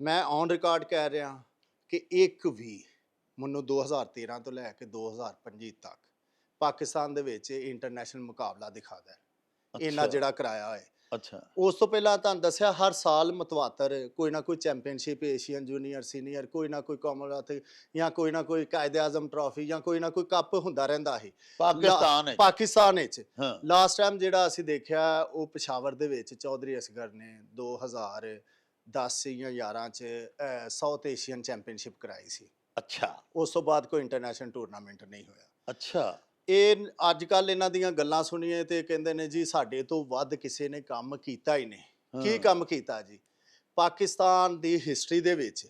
ਮੈਂ on record ਕਹਿ ਰਿਹਾ ਕਿ ਇੱਕ ਵੀ ਮੈਨੂੰ 2013 ਤੋਂ ਲੈ ਕੇ 2025 ਤੱਕ ਪਾਕਿਸਤਾਨ ਦੇ ਵਿੱਚ ਇੰਟਰਨੈਸ਼ਨਲ ਮੁਕਾਬਲਾ ਦਿਖਾਦਾ ਇਹਨਾਂ ਅੱਛਾ, ਜਿਹੜਾ ਕਰਾਇਆ ਹੋਏ। ਅੱਛਾ, ਉਸ ਤੋਂ ਪਹਿਲਾਂ ਤੁਹਾਨੂੰ ਦੱਸਿਆ ਹਰ ਸਾਲ ਮਤਵਾਤਰ ਕੋਈ ਨਾ ਕੋਈ ਚੈਂਪੀਅਨਸ਼ਿਪ, ਏਸ਼ੀਅਨ ਜੂਨੀਅਰ ਸੀਨੀਅਰ, ਕੋਈ ਨਾ ਕੋਈ ਕਾਮਨਵੈਲਥ ਜਾਂ ਕੋਈ ਨਾ ਕੋਈ ਕਾਇਦੇ ਆਜ਼ਮ ਟਰਾਫੀ ਜਾਂ ਕੋਈ ਨਾ ਕੋਈ ਕੱਪ ਹੁੰਦਾ ਰਹਿੰਦਾ ਸੀ ਪਾਕਿਸਤਾਨ ਵਿੱਚ। ਪਾਕਿਸਤਾਨ ਵਿੱਚ। ਹਾਂ, ਲਾਸਟ ਟਾਈਮ ਜਿਹੜਾ ਅਸੀਂ ਦੇਖਿਆ ਉਹ ਪਿਸ਼ਾਵਰ ਦੇ ਵਿੱਚ ਚੌਧਰੀ ਅਸਗਰ ਨੇ 2010 ਜਾਂ 11 ਚ ਸਾਊਥ ਏਸ਼ੀਅਨ ਚੈਂਪੀਅਨਸ਼ਿਪ ਕਰਾਈ ਸੀ। ਅੱਛਾ, ਉਸ ਤੋਂ ਬਾਅਦ ਕੋਈ ਇੰਟਰਨੈਸ਼ਨਲ ਟੂਰਨਾਮੈਂਟ ਨਹੀਂ ਹੋਇਆ। ਅੱਛਾ, ਇਹ ਅੱਜ ਕੱਲ ਇਹਨਾਂ ਦੀਆਂ ਗੱਲਾਂ ਸੁਣੀਏ ਤੇ ਕਹਿੰਦੇ ਨੇ ਜੀ ਸਾਡੇ ਤੋਂ ਵੱਧ ਕਿਸੇ ਨੇ ਕੰਮ ਕੀਤਾ ਹੀ ਨਹੀਂ। ਕੀ ਹਾਂ, ਕੰਮ ਕੀਤਾ ਜੀ? ਪਾਕਿਸਤਾਨ ਦੀ ਹਿਸਟਰੀ ਦੇ ਵਿੱਚ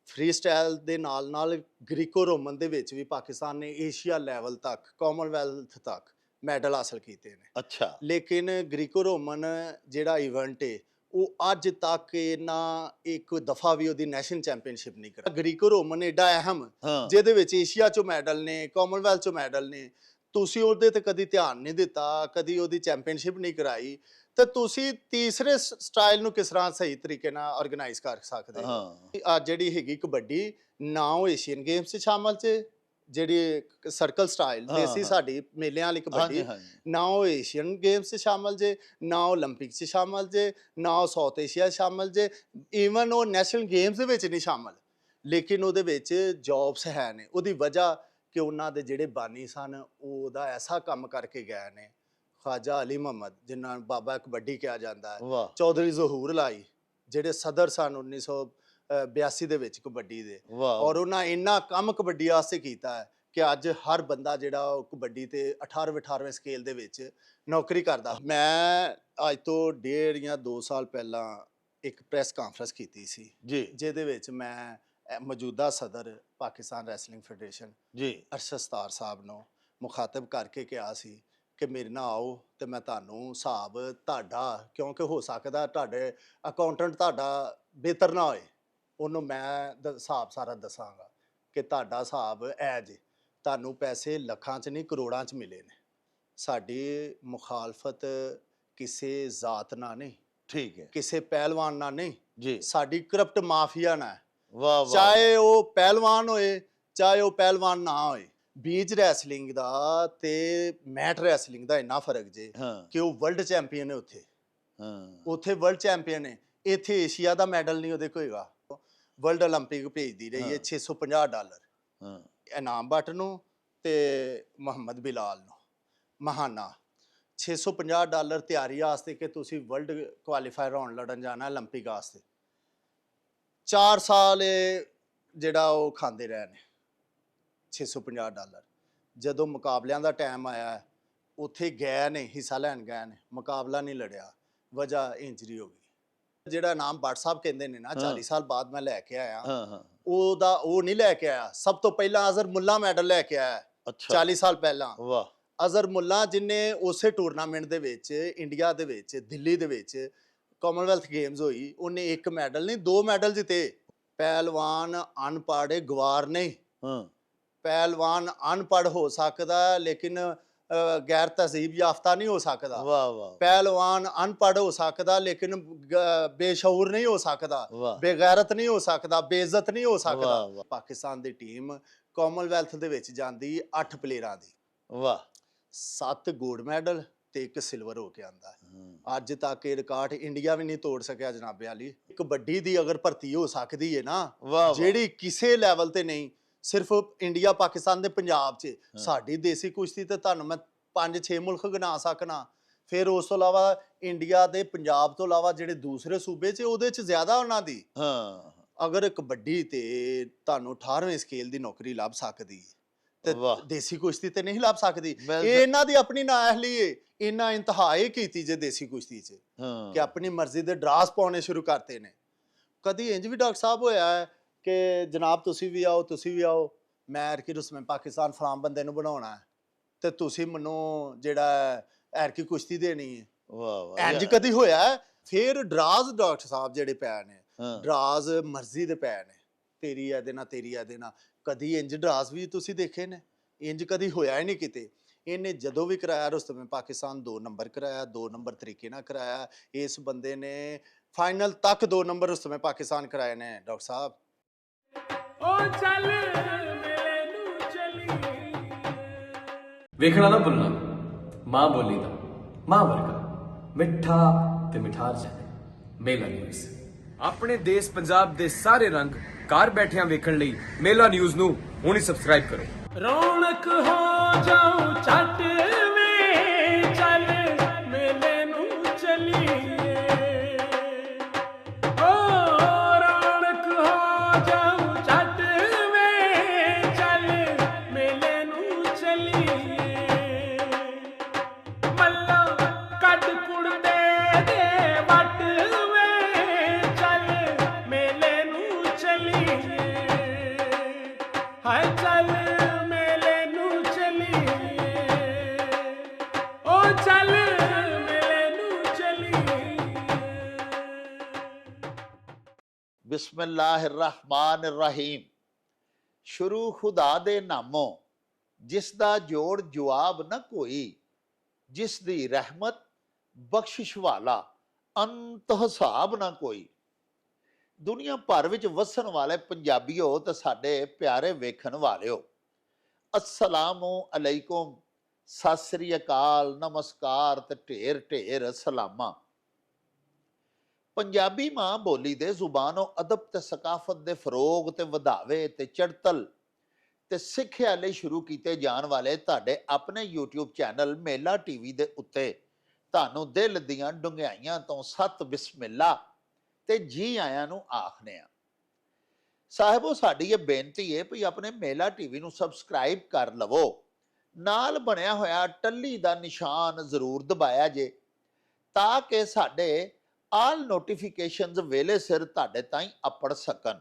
ਫ੍ਰੀ ਸਟਾਈਲ ਦੇ ਨਾਲ ਨਾਲ ਗ੍ਰੀਕੋ ਰੋਮਨ ਦੇ ਵਿੱਚ ਵੀ ਪਾਕਿਸਤਾਨ ਨੇ ਏਸ਼ੀਆ ਲੈਵਲ ਤੱਕ, ਕਾਮਨਵੈਲਥ ਤੱਕ ਮੈਡਲ ਹਾਸਲ ਕੀਤੇ ਨੇ। ਅੱਛਾ, ਲੇਕਿਨ ਗ੍ਰੀਕੋ ਰੋਮਨ ਜਿਹੜਾ ਇਵੈਂਟ ਹੈ ਉਹ ਅੱਜ ਤੱਕ ਇਹਨਾਂ ਇੱਕ ਦਫਾ ਵੀ ਉਹਦੀ ਨੈਸ਼ਨਲ ਚੈਂਪੀਅਨਸ਼ਿਪ ਨਹੀਂ ਕਰਾ। ਗ੍ਰੀਕੋ ਰੋਮਨ ਏਡਾ ਅਹਿਮ ਹਾਂ, ਜਿਹਦੇ ਵਿੱਚ ਏਸ਼ੀਆ ਚੋਂ ਮੈਡਲ ਨੇ, ਕਾਮਨਵੈਲਥ ਚੋਂ ਮੈਡਲ ਨੇ, ਤੁਸੀਂ ਉਹਦੇ ਤੇ ਕਦੀ ਧਿਆਨ ਨਹੀਂ ਦਿੱਤਾ, ਕਦੀ ਉਹਦੀ ਚੈਂਪੀਅਨਸ਼ਿਪ ਨਹੀਂ ਕਰਾਈ, ਤੇ ਤੁਸੀਂ ਤੀਸਰੇ ਸਟਾਈਲ ਨੂੰ ਕਿਸ ਤਰ੍ਹਾਂ ਸਹੀ ਤਰੀਕੇ ਨਾਲ ਆਰਗੇਨਾਈਜ਼ ਕਰ ਸਕਦੇ ਹੋ? ਹਾਂ, ਜਿਹੜੀ ਹੈਗੀ ਕਬੱਡੀ ਨਾ ਉਹ ਏਸ਼ੀਅਨ ਗੇਮਸ 'ਚ ਸ਼ਾਮਲ 'ਚ, ਜਿਹੜੀ ਸਰਕਲ ਸਟਾਈਲ ਹਾਂ, ਦੇਸੀ ਹਾਂ, ਸਾਡੀ ਮੇਲਿਆਂ ਵਾਲੀ ਹਾਂਜੀ, ਕਬੱਡੀ, ਹਾਂਜੀ, ਨਾ ਉਹ ਏਸ਼ੀਅਨ ਗੇਮਸ 'ਚ ਸ਼ਾਮਲ ਜੇ, ਨਾ ਓਲੰਪਿਕ 'ਚ ਸ਼ਾਮਲ ਜੇ, ਨਾ ਉਹ ਸਾਊਥ ਏਸ਼ੀਆ 'ਚ ਸ਼ਾਮਲ ਜੇ, ਈਵਨ ਉਹ ਨੈਸ਼ਨਲ ਗੇਮਸ ਦੇ ਵਿੱਚ ਨਹੀਂ ਸ਼ਾਮਲ। ਲੇਕਿਨ ਉਹਦੇ ਵਿੱਚ ਜੌਬਸ ਹੈ ਨੇ। ਉਹਦੀ ਵਜ੍ਹਾ ਕਿ ਉਹਨਾਂ ਦੇ ਜਿਹੜੇ ਬਾਨੀ ਸਨ ਉਹ ਉਹਦਾ ਐਸਾ ਕੰਮ ਕਰਕੇ ਗਏ ਨੇ। ਖਵਾਜਾ ਅਲੀ ਮੁਹੰਮਦ, ਜਿਨ੍ਹਾਂ ਨੂੰ ਬਾਬਾ ਕਬੱਡੀ ਕਿਹਾ ਜਾਂਦਾ ਹੈ, ਵਾਹ, ਚੌਧਰੀ ਜ਼ਹੂਰ ਲਾਈ, ਜਿਹੜੇ ਸਦਰ ਸਨ 1982 ਦੇ ਵਿੱਚ ਕਬੱਡੀ ਦੇ, ਵਾਹ, ਔਰ ਉਹਨਾਂ ਇੰਨਾ ਕੰਮ ਕਬੱਡੀ ਵਾਸਤੇ ਕੀਤਾ ਹੈ ਕਿ ਅੱਜ ਹਰ ਬੰਦਾ ਜਿਹੜਾ ਉਹ ਕਬੱਡੀ ਤੇ 18ਵੇਂ ਸਕੇਲ ਦੇ ਵਿੱਚ ਨੌਕਰੀ ਕਰਦਾ। ਮੈਂ ਅੱਜ ਤੋਂ 1.5 ਜਾਂ 2 ਸਾਲ ਪਹਿਲਾਂ ਇੱਕ ਪ੍ਰੈਸ ਕਾਨਫਰੰਸ ਕੀਤੀ ਸੀ, ਜੀ, ਜਿਹਦੇ ਵਿੱਚ ਮੈਂ ਮੌਜੂਦਾ ਸਦਰ ਪਾਕਿਸਤਾਨ ਰੈਸਲਿੰਗ ਫੈਡਰੇਸ਼ਨ ਜੀ, ਅਰਸ਼ਦ ਸਤਾਰ ਸਾਹਿਬ ਨੂੰ ਮੁਖਾਤਬ ਕਰਕੇ ਕਿਹਾ ਸੀ ਕਿ ਮੇਰੇ ਨਾਲ ਆਓ ਤੇ ਮੈਂ ਤੁਹਾਨੂੰ ਹਿਸਾਬ ਤੁਹਾਡਾ, ਕਿਉਂਕਿ ਹੋ ਸਕਦਾ ਤੁਹਾਡੇ ਅਕਾਊਂਟੈਂਟ ਤੁਹਾਡਾ ਬਿਹਤਰ ਨਾ ਹੋਏ, ਉਹਨੂੰ ਮੈਂ ਹਿਸਾਬ ਸਾਰਾ ਦੱਸਾਂਗਾ ਕਿ ਤੁਹਾਡਾ ਹਿਸਾਬ ਐ ਜੇ, ਤੁਹਾਨੂੰ ਪੈਸੇ ਲੱਖਾਂ 'ਚ ਨਹੀਂ ਕਰੋੜਾਂ 'ਚ ਮਿਲੇ ਨੇ। ਸਾਡੀ ਮੁਖਾਲਫਤ ਕਿਸੇ ਜ਼ਾਤ ਨਾਲ ਨਹੀਂ, ਠੀਕ ਹੈ, ਕਿਸੇ ਪਹਿਲਵਾਨ ਨਾਲ ਨਹੀਂ, ਜੀ, ਸਾਡੀ ਕਰਪਟ ਮਾਫੀਆ ਨਾਲ। ਵਾਹ, ਵਾਹ, ਚਾਹੇ ਉਹ ਪਹਿਲਵਾਨ ਹੋਏ, ਚਾਹੇ ਉਹ ਪਹਿਲਵਾਨ ਨਾ ਹੋਏ। ਬੀਚ ਰੈਸਲਿੰਗ ਦਾ ਤੇ ਮੈਟ ਰੈਸਲਿੰਗ ਦਾ ਇੰਨਾ ਫਰਕ ਜੇ ਹਾਂ, ਕਿ ਉਹ ਵਰਲਡ ਚੈਂਪੀਅਨ ਹੈ ਉੱਥੇ, ਹਾਂ, ਉੱਥੇ ਵਰਲਡ ਚੈਂਪੀਅਨ ਹੈ। ਇੱਥੇ ਏਸ਼ੀਆ ਦਾ ਮੈਡਲ ਨਹੀਂ ਉਹਦੇ ਕੋਲ ਹੈਗਾ। ਵਰਲਡ 올림픽 ਭੇਜਦੀ ਰਹੀ ਹੈ ਹਾਂ, $650 ਹਾਂ, ਇਨਾਮ ਬੱਟ ਨੂੰ ਤੇ ਮੁਹੰਮਦ ਬਿਲਾਲ ਨੂੰ ਮਹਾਨਾ। $650 ਤਿਆਰੀ ਵਾਸਤੇ ਕਿ ਤੁਸੀਂ ਵਰਲਡ ਕੁਆਲੀਫਾਇਰ ਰਾਉਂਡ ਲੜਨ ਜਾਣਾ 올림픽 ਵਾਸਤੇ। 4 ਸਾਲ ਇਹ ਜਿਹੜਾ ਉਹ ਖਾਂਦੇ ਰਹੇ ਨੇ $650। ਜਦੋਂ ਮੁਕਾਬਲਿਆਂ ਦਾ ਟਾਈਮ ਆਇਆ ਉੱਥੇ ਗਏ ਨੇ, ਹਿੱਸਾ ਲੈਣ ਗਏ ਨੇ, ਮੁਕਾਬਲਾ ਨਹੀਂ ਲੜਿਆ, ਵਜ੍ਹਾ ਇੰਜਰੀ ਹੋ ਗਈ। ਜਿਹੜਾ ਨਾਮ ਭੱਟ ਸਾਹਿਬ ਕਹਿੰਦੇ ਨੇ ਨਾ ਹਾਂ, 40 ਸਾਲ ਬਾਅਦ ਮੈਂ ਲੈ ਕੇ ਆਇਆ, ਹਾਂ, ਹਾਂ, ਉਹਦਾ ਉਹ ਨਹੀਂ ਲੈ ਕੇ ਆਇਆ। ਸਭ ਤੋਂ ਪਹਿਲਾਂ ਅਜ਼ਹਰ ਮੁੱਲਾ ਮੈਡਲ ਲੈ ਕੇ ਆਇਆ ਅੱਛਾ, 40 ਸਾਲ ਪਹਿਲਾਂ। ਵਾਹ, ਅਜ਼ਹਰ ਮੁੱਲਾ ਜਿਨੇ ਉਸੇ ਟੂਰਨਾਮੈਂਟ ਦੇ ਵਿੱਚ ਇੰਡੀਆ ਦੇ ਵਿੱਚ ਦਿੱਲੀ ਦੇ ਵਿੱਚ ਕਾਮਨਵੈਲਥ ਗੇਮਸ ਹੋਈ, ਉਹਨੇ ਇੱਕ ਮੈਡਲ ਨਹੀਂ 2 ਮੈਡਲ ਜਿੱਤੇ। ਪਹਿਲਵਾਨ ਅਨਪੜ੍ਹ ਗਵਾਰ ਨਹੀਂ, ਹਾਂ, ਪਹਿਲਵਾਨ ਅਨਪੜ੍ਹ ਹੋ ਸਕਦਾ ਲੇਕਿਨ ਗੈਰ ਤਹਿਜ਼ੀਬ ਯਾਫਤਾ ਨਹੀਂ ਹੋ ਸਕਦਾ। ਵਾਹ, ਵਾਹ, ਪਹਿਲਵਾਨ ਅਨਪੜ੍ਹ ਹੋ ਸਕਦਾ ਲੇਕਿਨ ਬੇਸ਼ਊਰ ਨਹੀਂ ਹੋ ਸਕਦਾ, ਵਾਹ, ਬੇਗੈਰਤ ਨਹੀਂ ਹੋ ਸਕਦਾ, ਬੇਇੱਜ਼ਤ ਨਹੀਂ ਹੋ ਸਕਦਾ। ਵਾਹ, ਵਾਹ, ਪਾਕਿਸਤਾਨ ਦੀ ਟੀਮ ਕਾਮਨਵੈਲਥ ਦੇ ਵਿੱਚ ਜਾਂਦੀ 8 ਪਲੇਅਰਾਂ ਦੀ, ਵਾਹ, 7 ਗੋਲਡ ਮੈਡਲ ਤੇ 1 ਸਿਲਵਰ ਹੋ ਕੇ ਆਂਦਾ। ਹਾਂ, ਅੱਜ ਤੱਕ ਇਹ ਰਿਕਾਰਡ ਇੰਡੀਆ ਵੀ ਨਹੀਂ ਤੋੜ ਸਕਿਆ ਜਨਾਬੇ ਵਾਲੀ। ਕਬੱਡੀ ਦੀ ਅਗਰ ਭਰਤੀ ਹੋ ਸਕਦੀ ਹੈ ਨਾ, ਵਾਹ, ਵਾਹ, ਜਿਹੜੀ ਕਿਸੇ ਲੈਵਲ ਤੇ ਨਹੀਂ, ਸਿਰਫ ਇੰਡੀਆ ਪਾਕਿਸਤਾਨ ਦੇ ਪੰਜਾਬ 'ਚ। ਸਾਡੀ ਦੇਸੀ ਕੁਸ਼ਤੀ ਤੇ ਤੁਹਾਨੂੰ ਮੈਂ 5-6 ਮੁਲਕ ਗਿਣਾ ਸਕਣਾ। ਫਿਰ ਉਸ ਤੋਂ ਇਲਾਵਾ ਇੰਡੀਆ ਦੇ ਪੰਜਾਬ ਤੋਂ ਇਲਾਵਾ ਜਿਹੜੇ ਦੂਸਰੇ ਸੂਬੇ 'ਚ ਉਹਦੇ 'ਚ ਜ਼ਿਆਦਾ ਉਹਨਾਂ ਦੀ। ਹਾਂ, ਅਗਰ ਕਬੱਡੀ ਤੇ ਤੁਹਾਨੂੰ 18ਵੇਂ ਸਕੇਲ ਦੀ ਨੌਕਰੀ ਲੱਭ ਸਕਦੀ ਤੇ ਵਾਹ, ਦੇਸੀ ਕੁਸ਼ਤੀ ਤੇ ਨਹੀਂ ਲੱਭ ਸਕਦੀ। ਮੈਂ ਇਹ ਇਹਨਾਂ ਦੀ ਆਪਣੀ ਨਾਅਹਲੀ ਏ। ਇਹਨਾਂ ਇੰਤਹਾਏ ਕੀਤੀ ਜੇ ਦੇਸੀ ਕੁਸ਼ਤੀ 'ਚ ਹਾਂ, ਕਿ ਆਪਣੀ ਮਰਜ਼ੀ ਦੇ ਡਰਾਸ ਪਾਉਣੇ ਸ਼ੁਰੂ ਕਰਤੇ ਨੇ। ਕਦੀ ਇੰਜ ਵੀ ਡਾਕਟਰ ਸਾਹਿਬ ਹੋਇਆ ਹੈ ਕਿ ਜਨਾਬ ਤੁਸੀਂ ਵੀ ਆਓ, ਤੁਸੀਂ ਵੀ ਆਓ, ਮੈਂ ਐਰਕੀ ਰੁਸਮੇ ਪਾਕਿਸਤਾਨ ਫਲਾਮ ਬੰਦੇ ਨੂੰ ਬਣਾਉਣਾ ਹੈ ਤੇ ਤੁਸੀਂ ਮੈਨੂੰ ਜਿਹੜਾ ਐਰਕੀ ਕੁਸ਼ਤੀ ਦੇਣੀ ਹੈ। ਵਾਹ, ਵਾਹ, ਇੰਜ ਕਦੀ ਹੋਇਆ ਹੈ? ਫਿਰ ਡਰਾਜ਼ ਡਾਕਟਰ ਸਾਹਿਬ ਜਿਹੜੇ ਪੈ ਨੇ, ਹਾਂ, ਡਰਾਜ਼ ਮਰਜ਼ੀ ਦੇ ਪੈ ਨੇ, ਤੇਰੀ ਇਹਦੇ ਨਾਲ, ਤੇਰੀ ਇਹਦੇ ਨਾਲ। ਕਦੀ ਇੰਜ ਡਰਾਜ਼ ਵੀ ਤੁਸੀਂ ਦੇਖੇ ਨੇ? ਇੰਜ ਕਦੀ ਹੋਇਆ ਹੀ ਨਹੀਂ ਕਿਤੇ। ਇਹਨੇ ਜਦੋਂ ਵੀ ਕਰਾਇਆ ਰੁਸਤਮ ਪਾਕਿਸਤਾਨ 2 ਨੰਬਰ ਕਰਾਇਆ, 2 ਨੰਬਰ ਤਰੀਕੇ ਨਾਲ ਕਰਾਇਆ। ਇਸ ਬੰਦੇ ਨੇ फाइनल तक 2 नंबर उस समय पाकिस्तान कराए ने डॉक्टर साहब। ओ चल मेले नू चली ਵੇਖਣਾ ਨਾ ਭੁੱਲਣਾ ਮਾਂ ਬੋਲੀ ਦਾ ਮਾਂ ਵਰਗਾ ਮਿੱਠਾ ਤੇ ਮਿਠਾਰ ਜਾਣੇ ਮੇਲਾ ਨਿਊਜ਼ ਆਪਣੇ ਦੇਸ਼ ਪੰਜਾਬ ਦੇ ਸਾਰੇ ਰੰਗ ਘਰ ਬੈਠਿਆਂ ਵੇਖਣ ਲਈ ਮੇਲਾ ਨਿਊਜ਼ ਨੂੰ ਹੁਣੇ ਸਬਸਕ੍ਰਾਈਬ ਕਰੋ। ਰੌਣਕ ਹੋ ਜਾਉ ਛੱਟ ਵੇ ਚੱਲ ਮੇਲੇ ਨੂੰ ਚਲੀਏ ਓ ਰੌਣਕ ਹੋ ਜਾਉ ਛੱਟ ਵੇ ਚੱਲ ਮੇਲੇ ਨੂੰ ਚਲੀਏ ਮੱਲਾ ਕੱਢ ਕੁੜਦੇ ਦੇ ਵੱਟ ਵੇ ਚੱਲ ਮੇਲੇ ਨੂੰ ਚਲੀਏ ਹਾਏ ਚੱਲ ਮੇਲੇ ਨੂੰ ਚਲੀਏ ਓ ਚੱਲ ਮੇਲੇ ਨੂੰ ਚਲੀਏ। ਬਿਸਮਿਲ੍ਲਾਹਿਰਰਹਿਮਾਨਿਰਰਹੀਮ। ਸ਼ੁਰੂ ਖੁਦਾ ਦੇ ਨਾਮੋਂ ਜਿਸ ਦਾ ਜੋੜ ਜਵਾਬ ਨਾ ਕੋਈ, ਜਿਸ ਦੀ ਰਹਿਮਤ ਬਖਸ਼ਿਸ਼ ਵਾਲਾ ਅੰਤ ਹਿਸਾਬ ਨਾ ਕੋਈ। ਦੁਨੀਆ ਭਰ ਵਿੱਚ ਵਸਣ ਵਾਲੇ ਪੰਜਾਬੀਓ ਤੇ ਸਾਡੇ ਪਿਆਰੇ ਵੇਖਣ ਵਾਲਿਓ, ਅਸਲਾਮੁ ਅਲੈਕੁਮ, ਸਤਿ ਸ੍ਰੀ ਅਕਾਲ, ਨਮਸਕਾਰ ਤੇ ਢੇਰ ਢੇਰ ਸਲਾਮਾਂ। ਪੰਜਾਬੀ ਮਾਂ ਬੋਲੀ ਦੇ ਜ਼ੁਬਾਨੋਂ ਅਦਬ ਤੇ ਸਕਾਫਤ ਦੇ ਫਰੋਗ ਤੇ ਵਧਾਵੇ ਤੇ ਚੜਤਲ ਤੇ ਸਿੱਖਿਆ ਲਈ ਸ਼ੁਰੂ ਕੀਤੇ ਜਾਣ ਵਾਲੇ ਤੁਹਾਡੇ ਆਪਣੇ YouTube ਚੈਨਲ ਮੇਲਾ ਟੀਵੀ ਦੇ ਉੱਤੇ ਤੁਹਾਨੂੰ ਦਿਲ ਦੀਆਂ ਡੁੰਘਾਈਆਂ ਤੋਂ ਸਤ ਬਿਸਮਿਲ੍ਲਾ ਤੇ ਜੀ ਆਇਆਂ ਨੂੰ ਆਖਦੇ ਆ। ਸਾਹਿਬੋ, ਸਾਡੀ ਇਹ ਬੇਨਤੀ ਹੈ ਵੀ ਆਪਣੇ ਮੇਲਾ ਟੀਵੀ ਨੂੰ ਸਬਸਕ੍ਰਾਈਬ ਕਰ ਲਵੋ, ਨਾਲ ਬਣਿਆ ਹੋਇਆ ਟੱਲੀ ਦਾ ਨਿਸ਼ਾਨ ਜ਼ਰੂਰ ਦਬਾਇਆ ਜੇ ਤਾਂ ਕਿ ਸਾਡੇ ਆਲ ਨੋਟੀਫਿਕੇਸ਼ਨਸ ਵੇਲੇ ਸਿਰ ਤੁਹਾਡੇ ਤਾਈਂ ਅਪੜ ਸਕਣ।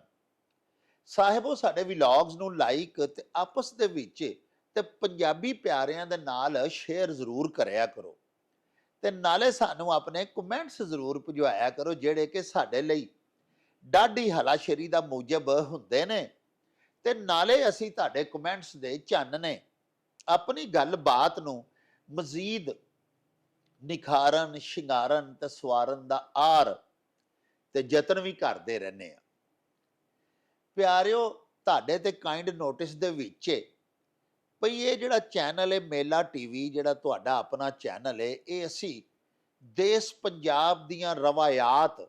ਸਾਹਿਬੋ, ਸਾਡੇ ਵਲੌਗਸ ਨੂੰ ਲਾਈਕ ਤੇ ਆਪਸ ਦੇ ਵਿੱਚ ਤੇ ਪੰਜਾਬੀ ਪਿਆਰਿਆਂ ਦੇ ਨਾਲ ਸ਼ੇਅਰ ਜ਼ਰੂਰ ਕਰਿਆ ਕਰੋ ਤੇ ਨਾਲੇ ਸਾਨੂੰ ਆਪਣੇ ਕਮੈਂਟਸ ਜ਼ਰੂਰ ਭਿਜਵਾਇਆ ਕਰੋ ਜਿਹੜੇ ਕਿ ਸਾਡੇ ਲਈ ਡਾਢੀ ਹਲਾਸ਼ੇਰੀ ਦਾ ਮੂਜਬ ਹੁੰਦੇ ਨੇ ਤੇ ਨਾਲੇ ਅਸੀਂ ਤੁਹਾਡੇ ਕਮੈਂਟਸ ਦੇ ਚੰਨ ਨੇ ਆਪਣੀ ਗੱਲਬਾਤ ਨੂੰ ਮਜ਼ੀਦ ਨਿਖਾਰਨ, ਸ਼ਿੰਗਾਰਨ ਤੇ ਸਵਾਰਨ ਦਾ ਆਰ ਤੇ ਯਤਨ ਵੀ ਕਰਦੇ ਰਹਿੰਦੇ ਆ। ਪਿਆਰਿਓ, ਤੁਹਾਡੇ ਤੇ ਕਾਈਂਡ ਨੋਟਿਸ ਦੇ ਵਿੱਚ ਭਈ ਇਹ ਜਿਹੜਾ ਚੈਨਲ ਹੈ ਮੇਲਾ ਟੀਵੀ, ਜਿਹੜਾ ਤੁਹਾਡਾ ਆਪਣਾ ਚੈਨਲ ਹੈ, ਇਹ ਅਸੀਂ ਦੇਸ਼ ਪੰਜਾਬ ਦੀਆਂ ਰਵਾਇਤ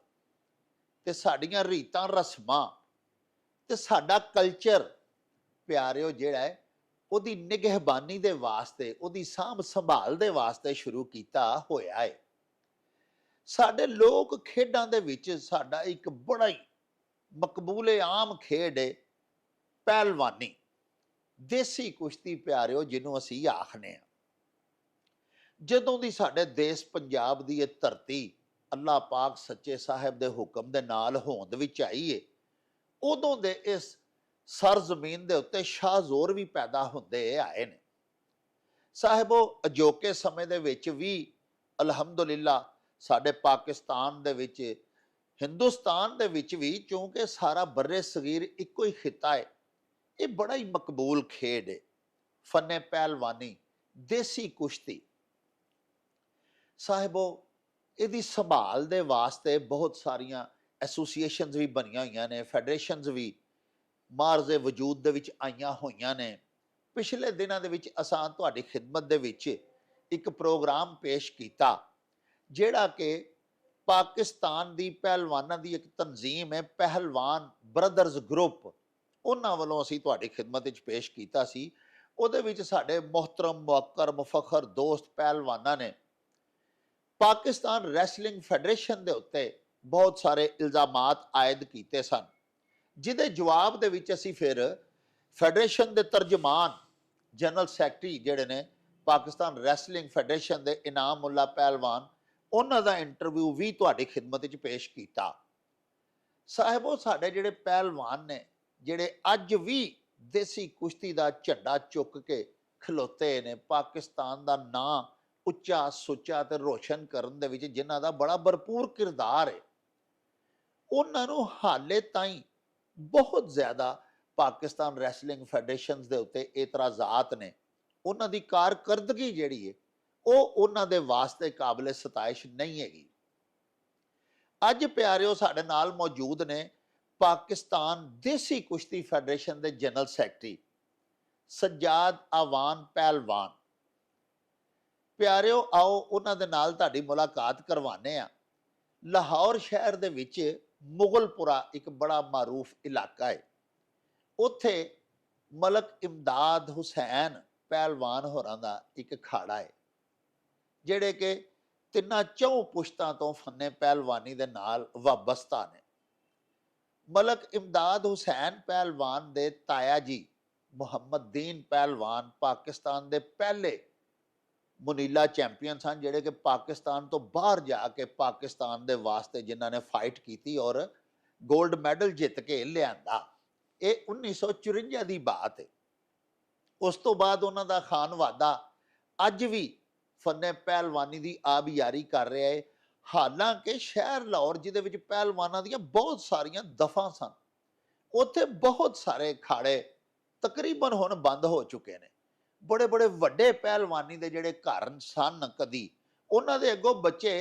ਤੇ ਸਾਡੀਆਂ ਰੀਤਾਂ ਰਸਮਾਂ ਤੇ ਸਾਡਾ ਕਲਚਰ ਪਿਆਰਿਓ ਜਿਹੜਾ ਹੈ ਉਹਦੀ ਨਿਗਹਿਬਾਨੀ ਦੇ ਵਾਸਤੇ, ਉਹਦੀ ਸਾਂਭ ਸੰਭਾਲ ਦੇ ਵਾਸਤੇ ਸ਼ੁਰੂ ਕੀਤਾ ਹੋਇਆ ਹੈ। ਸਾਡੇ ਲੋਕ ਖੇਡਾਂ ਦੇ ਵਿੱਚ ਸਾਡਾ ਇੱਕ ਬੜਾ ਹੀ ਮਕਬੂਲੇ ਆਮ ਖੇਡ ਹੈ ਪਹਿਲਵਾਨੀ, ਦੇਸੀ ਕੁਸ਼ਤੀ ਪਿਆਰਿਓ, ਜਿਹਨੂੰ ਅਸੀਂ ਆਖਦੇ ਹਾਂ। ਜਦੋਂ ਦੀ ਸਾਡੇ ਦੇਸ਼ ਪੰਜਾਬ ਦੀ ਇਹ ਧਰਤੀ ਅੱਲਾਹ ਪਾਕ ਸੱਚੇ ਸਾਹਿਬ ਦੇ ਹੁਕਮ ਦੇ ਨਾਲ ਹੋਂਦ ਵਿੱਚ ਆਈ ਹੈ, ਉਦੋਂ ਦੇ ਇਸ ਸਰ ਜ਼ਮੀਨ ਦੇ ਉੱਤੇ ਸ਼ਾਹਜ਼ੋਰ ਵੀ ਪੈਦਾ ਹੁੰਦੇ ਆਏ ਨੇ। ਸਾਹਿਬੋ, ਅਜੋਕੇ ਸਮੇਂ ਦੇ ਵਿੱਚ ਵੀ ਅਲਹਮਦੁਲਿਲਾ ਸਾਡੇ ਪਾਕਿਸਤਾਨ ਦੇ ਵਿੱਚ, ਹਿੰਦੁਸਤਾਨ ਦੇ ਵਿੱਚ ਵੀ, ਕਿਉਂਕਿ ਸਾਰਾ ਬਰਰੇ ਸਗੀਰ ਇੱਕੋ ਹੀ ਖਿੱਤਾ ਹੈ, ਇਹ ਬੜਾ ਹੀ ਮਕਬੂਲ ਖੇਡ ਹੈ ਫਨੇ ਪਹਿਲਵਾਨੀ, ਦੇਸੀ ਕੁਸ਼ਤੀ। ਸਾਹਿਬੋ, ਇਹਦੀ ਸੰਭਾਲ ਦੇ ਵਾਸਤੇ ਬਹੁਤ ਸਾਰੀਆਂ ਐਸੋਸੀਏਸ਼ਨਸ ਵੀ ਬਣੀਆਂ ਹੋਈਆਂ ਨੇ, ਫੈਡਰੇਸ਼ਨਸ ਵੀ ਮਾਰਜ਼ੇ ਵਜੂਦ ਦੇ ਵਿੱਚ ਆਈਆਂ ਹੋਈਆਂ ਨੇ। ਪਿਛਲੇ ਦਿਨਾਂ ਦੇ ਵਿੱਚ ਅਸਾਂ ਤੁਹਾਡੀ ਖਿਦਮਤ ਦੇ ਵਿੱਚ ਇੱਕ ਪ੍ਰੋਗਰਾਮ ਪੇਸ਼ ਕੀਤਾ ਜਿਹੜਾ ਕਿ ਪਾਕਿਸਤਾਨ ਦੀ ਪਹਿਲਵਾਨਾਂ ਦੀ ਇੱਕ ਤਨਜ਼ੀਮ ਹੈ, ਪਹਿਲਵਾਨ ਬ੍ਰਦਰਜ਼ ਗਰੁੱਪ, ਉਹਨਾਂ ਵੱਲੋਂ ਅਸੀਂ ਤੁਹਾਡੀ ਖਿਦਮਤ ਵਿੱਚ ਪੇਸ਼ ਕੀਤਾ ਸੀ। ਉਹਦੇ ਵਿੱਚ ਸਾਡੇ ਮੁਹਤਰਮ, ਮੁਅੱਕਰ, ਮੁਫਖਰ ਦੋਸਤ ਪਹਿਲਵਾਨਾਂ ਨੇ ਪਾਕਿਸਤਾਨ ਰੈਸਲਿੰਗ ਫੈਡਰੇਸ਼ਨ ਦੇ ਉੱਤੇ ਬਹੁਤ ਸਾਰੇ ਇਲਜ਼ਾਮਾਤ ਆਇਦ ਕੀਤੇ ਸਨ, ਜਿਹਦੇ ਜਵਾਬ ਦੇ ਵਿੱਚ ਅਸੀਂ ਫਿਰ ਫੈਡਰੇਸ਼ਨ ਦੇ ਤਰਜਮਾਨ ਜਨਰਲ ਸੈਕਟਰੀ ਜਿਹੜੇ ਨੇ ਪਾਕਿਸਤਾਨ ਰੈਸਲਿੰਗ ਫੈਡਰੇਸ਼ਨ ਦੇ ਇਨਾਮੁੱਲਾ ਪਹਿਲਵਾਨ, ਉਹਨਾਂ ਦਾ ਇੰਟਰਵਿਊ ਵੀ ਤੁਹਾਡੀ ਖਿਦਮਤ ਵਿੱਚ ਪੇਸ਼ ਕੀਤਾ। ਸਾਹਿਬੋ, ਸਾਡੇ ਜਿਹੜੇ ਪਹਿਲਵਾਨ ਨੇ, ਜਿਹੜੇ ਅੱਜ ਵੀ ਦੇਸੀ ਕੁਸ਼ਤੀ ਦਾ ਝੰਡਾ ਚੁੱਕ ਕੇ ਖਲੋਤੇ ਨੇ, ਪਾਕਿਸਤਾਨ ਦਾ ਨਾਂ ਉੱਚਾ ਸੁੱਚਾ ਤੇ ਰੋਸ਼ਨ ਕਰਨ ਦੇ ਵਿੱਚ ਜਿਨ੍ਹਾਂ ਦਾ ਬੜਾ ਭਰਪੂਰ ਕਿਰਦਾਰ ਹੈ, ਉਹਨਾਂ ਨੂੰ ਹਾਲੇ ਤਾਈਂ ਬਹੁਤ ਜ਼ਿਆਦਾ ਪਾਕਿਸਤਾਨ ਰੈਸਲਿੰਗ ਫੈਡਰੇਸ਼ਨਸ ਦੇ ਉੱਤੇ ਇਤਰਾਜ਼ਾਤ ਨੇ। ਉਹਨਾਂ ਦੀ ਕਾਰਕਰਦਗੀ ਜਿਹੜੀ ਹੈ ਉਹ ਉਹਨਾਂ ਦੇ ਵਾਸਤੇ ਕਾਬਲੇ ਸਤਾਇਸ਼ ਨਹੀਂ ਹੈਗੀ। ਅੱਜ ਪਿਆਰਿਓ ਸਾਡੇ ਨਾਲ ਮੌਜੂਦ ਨੇ ਪਾਕਿਸਤਾਨ ਦੇਸੀ ਕੁਸ਼ਤੀ ਫੈਡਰੇਸ਼ਨ ਦੇ ਜਨਰਲ ਸੈਕਟਰੀ ਸੱਜਾਦ ਆਵਾਨ ਪਹਿਲਵਾਨ। ਪਿਆਰਿਓ ਆਓ ਉਹਨਾਂ ਦੇ ਨਾਲ ਤੁਹਾਡੀ ਮੁਲਾਕਾਤ ਕਰਵਾਉਂਦੇ ਆ। ਲਾਹੌਰ ਸ਼ਹਿਰ ਦੇ ਵਿੱਚ ਮੁਗਲਪੁਰਾ ਇੱਕ ਬੜਾ ਮਾਰੂਫ ਇਲਾਕਾ ਹੈ। ਉੱਥੇ ਮਲਕ ਇਮਦਾਦ ਹੁਸੈਨ ਪਹਿਲਵਾਨ ਹੋਰਾਂ ਦਾ ਇੱਕ ਅਖਾੜਾ ਹੈ, ਜਿਹੜੇ ਕਿ ਤਿੰਨਾਂ ਚੌਂ ਪੁਸ਼ਤਾਂ ਤੋਂ ਫੰਨੇ ਪਹਿਲਵਾਨੀ ਦੇ ਨਾਲ ਵਾਬਸਤਾ ਨੇ। ਮਲਕ ਇਮਦਾਦ ਹੁਸੈਨ ਪਹਿਲਵਾਨ ਦੇ ਤਾਇਆ ਜੀ ਮੁਹੰਮਦੀਨ ਪਹਿਲਵਾਨ ਪਾਕਿਸਤਾਨ ਦੇ ਪਹਿਲੇ ਮੁਨੀਲਾ ਚੈਂਪੀਅਨ ਸਨ, ਜਿਹੜੇ ਕਿ ਪਾਕਿਸਤਾਨ ਤੋਂ ਬਾਹਰ ਜਾ ਕੇ ਪਾਕਿਸਤਾਨ ਦੇ ਵਾਸਤੇ ਜਿਨ੍ਹਾਂ ਨੇ ਫਾਈਟ ਕੀਤੀ ਔਰ 골ਡ ਮੈਡਲ ਜਿੱਤ ਕੇ ਲਿਆਂਦਾ। ਇਹ 1954 ਦੀ ਬਾਤ ਹੈ। ਉਸ ਤੋਂ ਬਾਅਦ ਉਹਨਾਂ ਦਾ ਖਾਨਵਾਦਾ ਅੱਜ ਵੀ ਫੰਨੇ ਪਹਿਲਵਾਨੀ ਦੀ ਆਬਿਆਰੀ ਕਰ ਰਿਹਾ ਹੈ। ਹਾਲਾਂਕਿ ਸ਼ਹਿਰ ਲਾਹੌਰ ਜਿਹਦੇ ਵਿੱਚ ਪਹਿਲਵਾਨਾਂ ਦੀਆਂ ਬਹੁਤ ਸਾਰੀਆਂ ਦਫਾ ਸਨ, ਉੱਥੇ ਬਹੁਤ ਸਾਰੇ ਅਖਾੜੇ ਤਕਰੀਬਨ ਹੁਣ ਬੰਦ ਹੋ ਚੁੱਕੇ ਨੇ। ਬੜੇ ਬੜੇ ਵੱਡੇ ਪਹਿਲਵਾਨੀ ਦੇ ਜਿਹੜੇ ਘਰ ਸਨ, ਕਦੀ ਉਹਨਾਂ ਦੇ ਅੱਗੋਂ ਬੱਚੇ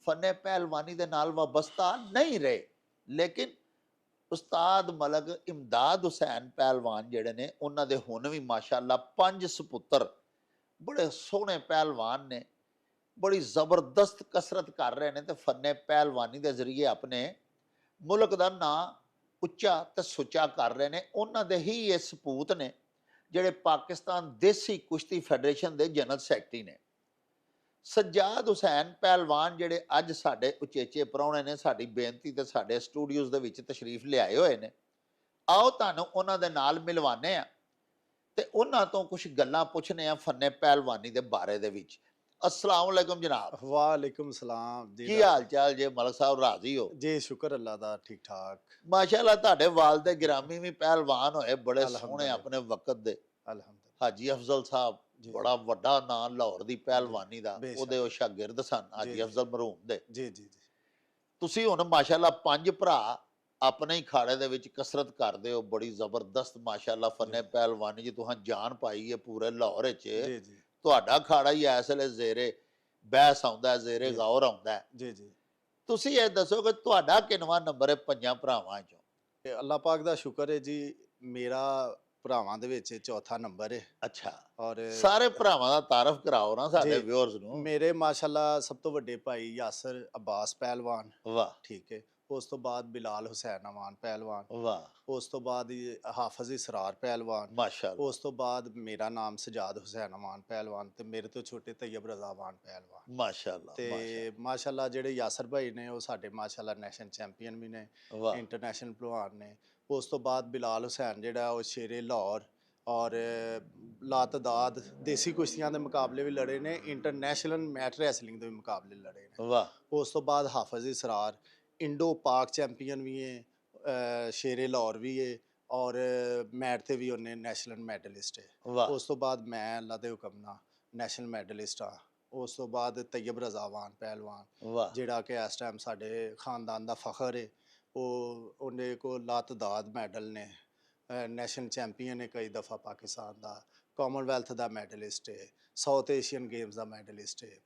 ਫੰਨੇ ਪਹਿਲਵਾਨੀ ਦੇ ਨਾਲ ਵਾਬਸਤਾ ਨਹੀਂ ਰਹੇ। ਲੇਕਿਨ ਉਸਤਾਦ ਮਲਕ ਇਮਦਾਦ ਹੁਸੈਨ ਪਹਿਲਵਾਨ ਜਿਹੜੇ ਨੇ, ਉਹਨਾਂ ਦੇ ਹੁਣ ਵੀ ਮਾਸ਼ਾਅੱਲਾ 5 ਸਪੁੱਤਰ ਬੜੇ ਸੋਹਣੇ ਪਹਿਲਵਾਨ ਨੇ, ਬੜੀ ਜ਼ਬਰਦਸਤ ਕਸਰਤ ਕਰ ਰਹੇ ਨੇ ਤੇ ਫੰਨੇ ਪਹਿਲਵਾਨੀ ਦੇ ਜ਼ਰੀਏ ਆਪਣੇ ਮੁਲਕ ਦਾ ਨਾਂ ਉੱਚਾ ਤੇ ਸੁੱਚਾ ਕਰ ਰਹੇ ਨੇ। ਉਹਨਾਂ ਦੇ ਹੀ ਇਹ ਸਪੂਤ ਨੇ ਜਿਹੜੇ ਪਾਕਿਸਤਾਨ ਦੇਸੀ ਕੁਸ਼ਤੀ ਫੈਡਰੇਸ਼ਨ ਦੇ ਜਨਰਲ ਸੈਕਟਰੀ ਨੇ। ਸੱਜਾਦ ਹੁਸੈਨ ਪਹਿਲਵਾਨ ਜਿਹੜੇ ਅੱਜ ਸਾਡੇ ਉਚੇਚੇ ਪ੍ਰਾਹੁਣੇ ਨੇ, ਸਾਡੀ ਬੇਨਤੀ ਤੇ ਸਾਡੇ ਸਟੂਡੀਓਜ਼ ਦੇ ਵਿੱਚ ਤਸ਼ਰੀਫ ਲਿਆਏ ਹੋਏ ਨੇ। ਆਓ ਤੁਹਾਨੂੰ ਉਹਨਾਂ ਦੇ ਨਾਲ ਮਿਲਵਾਨੇ ਆ ਤੇ ਉਹਨਾਂ ਤੋਂ ਕੁਝ ਗੱਲਾਂ ਪੁੱਛਨੇ ਆ ਫੰਨੇ ਪਹਿਲਵਾਨੀ ਦੇ ਬਾਰੇ ਦੇ ਵਿੱਚ। अस्सलाम वालेकुम जनाब। वालेकुम सलाम जी। की हाल चाल जे मलक साहब, राजी हो? जी शुक्र अल्लाह दा, ठीक ठाक माशाअल्लाह। ਤੁਹਾਡੇ ਵਾਲਦੇ ਗਿਰਾਮੀ ਵੀ ਪਹਿਲਵਾਨ ਹੋਏ, ਬੜੇ ਸੋਹਣੇ ਆਪਣੇ ਵਕਤ ਦੇ। अल्हम्दुलिल्लाह। ਹਾਜੀ ਅਫਜ਼ਲ ਸਾਹਿਬ ਜੀ। ਬੜਾ ਵੱਡਾ ਨਾਂ ਲਾਹੌਰ ਦੀ ਪਹਿਲਵਾਨੀ ਦਾ, ਬੇਸ਼ੱਕ। ਉਹਦੇ ਉਹ ਸ਼ਾਗਿਰਦ ਸਨ ਹਾਜੀ ਜੀ। ਅਫਜ਼ਲ ਮਰਹੂਮ ਦੇ। जी जी जी। ਤੁਸੀਂ ਹੁਣ ਮਾਸ਼ਾਅੱਲਾ 5 ਭਰਾ ਆਪਣੇ ਹੀ ਖਾੜੇ ਦੇ ਵਿੱਚ ਕਸਰਤ ਕਰਦੇ ਹੋ, ਬੜੀ ਜ਼ਬਰਦਸਤ ਮਾਸ਼ਾਅੱਲਾ ਫੰਨੇ ਪਹਿਲਵਾਨੀ ਜੀ ਤੁਸੀਂ ਜਾਨ ਪਾਈ ਹੈ ਪੂਰੇ ਲਾਹੌਰ ਵਿੱਚ। जी जी ਤੁਹਾਡਾ ਖਾੜਾ ਹੀ ਇਸ ਵੇਲੇ ਜ਼ੇਰੇ ਬਹਿਸ ਆਉਂਦਾ, ਜ਼ੇਰੇ ਜੀ। ਗੌਰ ਆਉਂਦਾ। जी जी। ਤੁਸੀਂ ਇਹ ਦੱਸੋ ਕਿ ਤੁਹਾਡਾ ਕਿੰਨਵਾਂ ਨੰਬਰ ਹੈ 5 ਭਰਾਵਾਂ ਚੋਂ? ਤੇ ਅੱਲਾਹ ਪਾਕ ਦਾ ਸ਼ੁਕਰ ਹੈ ਜੀ, ਮੇਰਾ ਭਰਾਵਾਂ ਦੇ ਵਿੱਚ ਚੌਥਾ ਨੰਬਰ ਹੈ। ਅੱਛਾ, ਔਰ ਸਾਰੇ ਭਰਾਵਾਂ ਦਾ ਤਾਰਫ ਕਰਾਓ ਨਾ ਸਾਡੇ ਜੀ। ਵਿਊਅਰਸ ਨੂੰ। ਮੇਰੇ ਮਾਸ਼ਾਅੱਲਾ ਸਭ ਤੋਂ ਵੱਡੇ ਭਾਈ ਯਾਸਰ ਅब्बास ਪਹਿਲਵਾਨ, ਵਾਹ ਠੀਕ ਹੈ। ਉਸ ਤੋਂ ਬਾਅਦ ਬਿਲਾਲ ਹੁਸੈਨ ਅਮਾਨ ਪਹਿਲਵਾਨ, ਵਾਹ ਉਸ ਤੋਂ ਬਾਅਦ ਹਾਫਿਜ਼ ਇਸਰਾਰ ਪਹਿਲਵਾਨ, ਮਾਸ਼ਾਅੱਲਾ ਉਸ ਤੋਂ ਬਾਅਦ ਮੇਰਾ ਨਾਮ ਸਜਾਦ ਹੁਸੈਨ ਅਮਾਨ ਪਹਿਲਵਾਨ ਤੇ ਮੇਰੇ ਤੋਂ ਛੋਟੇ ਤੈयब रज़ा अमान ਪਹਿਲਵਾਨ। ਮਾਸ਼ਾਅੱਲਾ ਤੇ ਮਾਸ਼ਾਅੱਲਾ ਜਿਹੜੇ ਯਾਸਰ ਭਾਈ ਨੇ ਉਹ ਸਾਡੇ ਮਾਸ਼ਾਅੱਲਾ ਨੈਸ਼ਨਲ ਚੈਂਪੀਅਨ ਵੀ ਨੇ, ਵਾਹ ਇੰਟਰਨੈਸ਼ਨਲ ਪਹਿਲਵਾਨ ਨੇ। ਉਸ ਤੋਂ ਬਾਅਦ ਬਿਲਾਲ ਹੁਸੈਨ ਜਿਹੜਾ ਉਹ ਸ਼ੇਰੇ ਲਾਹੌਰ ਔਰ ਲਾਤਦਾਦ ਦੇਸੀ ਕੁਸ਼ਤੀਆਂ ਦੇ ਮੁਕਾਬਲੇ ਵੀ ਲੜੇ ਨੇ, ਇੰਟਰਨੈਸ਼ਨਲ ਮੈਟ ਰੈਸਲਿੰਗ ਦੇ ਵੀ ਮੁਕਾਬਲੇ ਲੜੇ ਨੇ। ਵਾਹ ਉਸ ਤੋਂ ਬਾਅਦ ਹਾਫਿਜ਼ ਇਸਰਾਰ ਇੰਡੋ ਪਾਕ ਚੈਂਪੀਅਨ ਵੀ ਹੈ, ਸ਼ੇਰੇ ਲਾਹੌਰ ਵੀ ਹੈ ਔਰ ਮੈਟ ਤੇ ਵੀ ਉਹਨੇ ਨੈਸ਼ਨਲ ਮੈਡਲਿਸਟ ਹੈ। ਵਾਹ ਉਸ ਤੋਂ ਬਾਅਦ ਮੈਂ ਅੱਲਾ ਦੇ ਹੁਕਮ ਨਾਲ ਨੈਸ਼ਨਲ ਮੈਡਲਿਸਟ ਹਾਂ। ਉਸ ਤੋਂ ਬਾਅਦ ਤैयब रज़ा अमान ਪਹਿਲਵਾਨ, ਵਾਹ ਜਿਹੜਾ ਕਿ ਇਸ ਟਾਈਮ ਸਾਡੇ ਖਾਨਦਾਨ ਦਾ ਫਖਰ ਹੈ। ਉਹਨੇ ਕੋਲ ਲਾਤਦਾਦ ਮੈਡਲ ਨੇ, ਨੈਸ਼ਨਲ ਚੈਂਪੀਅਨ ਹੈ ਕਈ ਦਫਾ ਪਾਕਿਸਤਾਨ ਦਾ, ਕਾਮਨਵੈਲਥ ਦਾ ਮੈਡਲਿਸਟ ਹੈ, ਸਾਊਥ ਏਸ਼ੀਅਨ ਗੇਮਸ ਦਾ ਮੈਡਲਿਸਟ ਹੈ,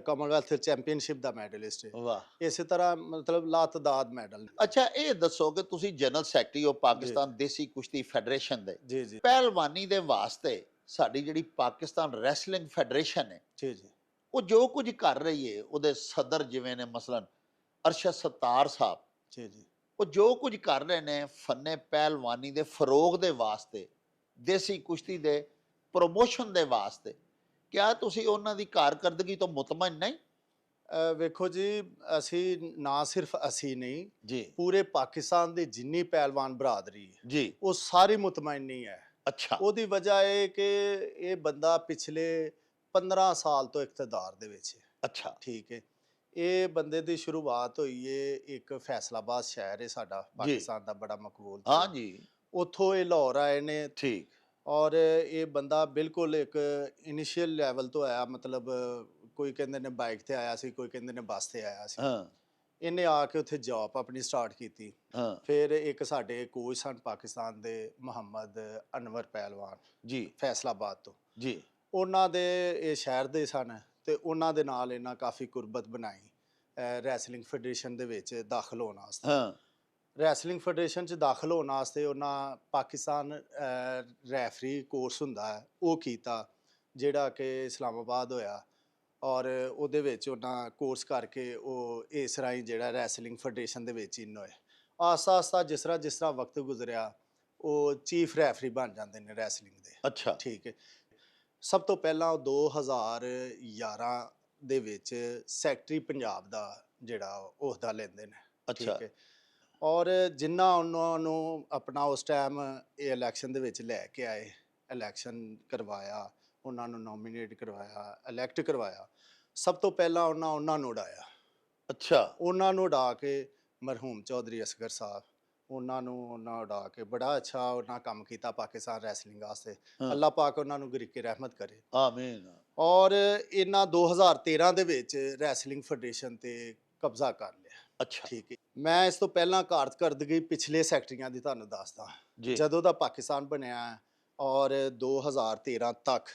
ਕਾਮਨਵੈਲਥ ਚੈਂਪੀਅਨਸ਼ਿਪ ਦਾ ਮੈਡਲਿਸਟ ਹੈ। ਵਾਹ। ਇਸੇ ਤਰ੍ਹਾਂ ਮਤਲਬ ਲਾਤਦਾਦ ਮੈਡਲ। ਅੱਛਾ, ਇਹ ਦੱਸੋ ਕਿ ਤੁਸੀਂ ਜਨਰਲ ਸੈਕਟਰੀ ਹੋ ਪਾਕਿਸਤਾਨ ਦੇਸੀ ਕੁਸ਼ਤੀ ਫੈਡਰੇਸ਼ਨ ਦੇ। ਜੀ ਜੀ ਪਹਿਲਵਾਨੀ ਦੇ ਵਾਸਤੇ ਸਾਡੀ ਜਿਹੜੀ ਪਾਕਿਸਤਾਨ ਰੈਸਲਿੰਗ ਫੈਡਰੇਸ਼ਨ ਹੈ, ਜੀ ਜੀ ਉਹ ਜੋ ਕੁਝ ਕਰ ਰਹੀ ਹੈ, ਉਹਦੇ ਸਦਰ ਜਿਵੇਂ ਨੇ ਮਸਲਨ ਅਰਸ਼ਦ ਸੱਤਾਰ ਸਾਹਿਬ, ਜੀ ਜੀ ਉਹ ਜੋ ਕੁਝ ਕਰ ਰਹੇ ਨੇ ਫੰਨੇ ਪਹਿਲਵਾਨੀ ਦੇ ਫਰੋਗ ਦੇ ਵਾਸਤੇ, ਦੇਸੀ ਕੁਸ਼ਤੀ ਦੇ ਪ੍ਰੋਮੋਸ਼ਨ ਦੇ ਵਾਸਤੇ, ਕਿਆ ਤੁਸੀਂ ਉਹਨਾਂ ਦੀ ਕਾਰਕਰਦਗੀ ਤੋਂ ਮੁਤਮਨ ਨਹੀਂ? ਵੇਖੋ ਜੀ, ਅਸੀਂ ਨਾ ਸਿਰਫ ਅਸੀਂ ਨਹੀਂ, ਜੀ ਪੂਰੇ ਪਾਕਿਸਤਾਨ ਦੀ ਜਿੰਨੀ ਪਹਿਲਵਾਨ ਬਰਾਦਰੀ ਹੈ ਜੀ। ਉਹ ਸਾਰੀ ਮੁਤਮਇਨ ਨਹੀਂ ਹੈ। ਅੱਛਾ, ਉਹਦੀ ਵਜ੍ਹਾ ਇਹ ਕਿ ਇਹ ਬੰਦਾ ਪਿਛਲੇ 15 ਸਾਲ ਤੋਂ ਇਕਤਦਾਰ ਦੇ ਵਿੱਚ ਹੈ, ਅੱਛਾ ਠੀਕ ਹੈ। ਇਹ ਬੰਦੇ ਦੀ ਸ਼ੁਰੂਆਤ ਹੋਈ ਹੈ ਇੱਕ ਫੈਸਲਾਬਾਦ ਸ਼ਹਿਰ ਹੈ ਸਾਡਾ, ਪਾਕਿਸਤਾਨ ਦਾ ਬੜਾ ਮਕਬੂਲ। ਹਾਂ ਜੀ, ਉੱਥੋਂ ਇਹ ਲਾਹੌਰ ਆਏ ਨੇ ਠੀਕ। ਔਰ ਇਹ ਬੰਦਾ ਬਿਲਕੁਲ ਇੱਕ ਇਨੀਸ਼ੀਅਲ ਲੈਵਲ ਤੋਂ ਆਇਆ, ਮਤਲਬ ਕੋਈ ਕਹਿੰਦੇ ਨੇ ਬਾਈਕ ਤੇ ਆਇਆ ਸੀ, ਕੋਈ ਕਹਿੰਦੇ ਨੇ ਬੱਸ ਤੇ ਆਇਆ ਸੀ। ਹਾਂ ਇਹਨੇ ਆ ਕੇ ਉੱਥੇ ਜੌਬ ਆਪਣੀ ਸਟਾਰਟ ਕੀਤੀ। ਹਾਂ ਫਿਰ ਇੱਕ ਸਾਡੇ ਕੋਚ ਸਨ ਪਾਕਿਸਤਾਨ ਦੇ ਮੁਹੰਮਦ ਅਨਵਰ ਪਹਿਲਵਾਨ, ਜੀ ਫੈਸਲਾਬਾਦ ਤੋਂ। ਜੀ ਉਹਨਾਂ ਦੇ ਇਹ ਸ਼ਹਿਰ ਦੇ ਸਨ ਤੇ ਉਹਨਾਂ ਦੇ ਨਾਲ ਇਹਨਾਂ ਕਾਫੀ ਕੁਰਬਤ ਬਣਾਈ। ਰੈਸਲਿੰਗ ਫੈਡਰੇਸ਼ਨ ਦੇ ਵਿੱਚ ਦਾਖਲ ਹੋਣ ਵਾਸਤੇ। ਹਾਂ ਰੈਸਲਿੰਗ ਫੈਡਰੇਸ਼ਨ 'ਚ ਦਾਖਲ ਹੋਣ ਵਾਸਤੇ ਉਹਨਾਂ ਪਾਕਿਸਤਾਨ ਰੈਫਰੀ ਕੋਰਸ ਹੁੰਦਾ ਹੈ ਉਹ ਕੀਤਾ, ਜਿਹੜਾ ਕਿ ਇਸਲਾਮਾਬਾਦ ਹੋਇਆ, ਔਰ ਉਹਦੇ ਵਿੱਚ ਉਹਨਾਂ ਕੋਰਸ ਕਰਕੇ ਉਹ ਇਸ ਰਾਹੀਂ ਜਿਹੜਾ ਰੈਸਲਿੰਗ ਫੈਡਰੇਸ਼ਨ ਦੇ ਵਿੱਚ ਇਨ ਹੋਏ। ਆਸਤਾ ਆਸਤਾ ਜਿਸ ਤਰ੍ਹਾਂ ਵਕਤ ਗੁਜ਼ਰਿਆ ਉਹ ਚੀਫ ਰੈਫਰੀ ਬਣ ਜਾਂਦੇ ਨੇ ਰੈਸਲਿੰਗ ਦੇ। ਅੱਛਾ ਠੀਕ ਹੈ। ਸਭ ਤੋਂ ਪਹਿਲਾਂ ਉਹ 2011 ਦੇ ਵਿੱਚ ਸੈਕਟਰੀ ਪੰਜਾਬ ਦਾ ਜਿਹੜਾ ਅਹੁਦਾ ਲੈਂਦੇ ਨੇ। ਅੱਛਾ। ਠੀਕ ਹੈ। ਔਰ ਜਿੰਨਾ ਉਹਨਾਂ ਨੂੰ ਆਪਣਾ ਉਸ ਟਾਈਮ ਇਹ ਇਲੈਕਸ਼ਨ ਦੇ ਵਿੱਚ ਲੈ ਕੇ ਆਏ, ਇਲੈਕਸ਼ਨ ਕਰਵਾਇਆ, ਉਹਨਾਂ ਨੂੰ ਨੋਮੀਨੇਟ ਕਰਵਾਇਆ, ਇਲੈਕਟ ਕਰਵਾਇਆ, ਸਭ ਤੋਂ ਪਹਿਲਾਂ ਉਹਨਾਂ ਨੂੰ ਉਡਾਇਆ। ਅੱਛਾ ਉਹਨਾਂ ਨੂੰ ਉਡਾ ਕੇ ਮਰਹੂਮ ਚੌਧਰੀ ਅਸਗਰ ਸਾਹਿਬ, ਉਹਨਾਂ ਉਡਾ ਕੇ ਬੜਾ ਅੱਛਾ ਉਹਨਾਂ ਕੰਮ ਕੀਤਾ ਪਾਕਿਸਤਾਨ ਰੈਸਲਿੰਗ ਵਾਸਤੇ। ਹਾਂ। ਅੱਲਾਹ ਪਾਕ ਉਹਨਾਂ ਨੂੰ ਗਰੀਕੇ ਰਹਿਮਤ ਕਰੇ। ਆਮੀਨ। ਔਰ ਇਹਨਾਂ 2013 ਦੇ ਵਿੱਚ ਰੈਸਲਿੰਗ ਫੈਡਰੇਸ਼ਨ ਤੇ ਕਬਜ਼ਾ ਕਰ ਲਿਆ। ਅੱਛਾ ਠੀਕ ਹੈ। ਮੈਂ ਇਸ ਤੋਂ ਪਹਿਲਾਂ ਕਾਰਜਕਰਦਗੀ ਪਿਛਲੇ ਸੈਕਟਰੀਆਂ ਦੀ ਤੁਹਾਨੂੰ ਦੱਸਦਾ। ਜੀ ਜਦੋਂ ਦਾ ਪਾਕਿਸਤਾਨ ਬਣਿਆ ਔਰ 2013 ਤੱਕ,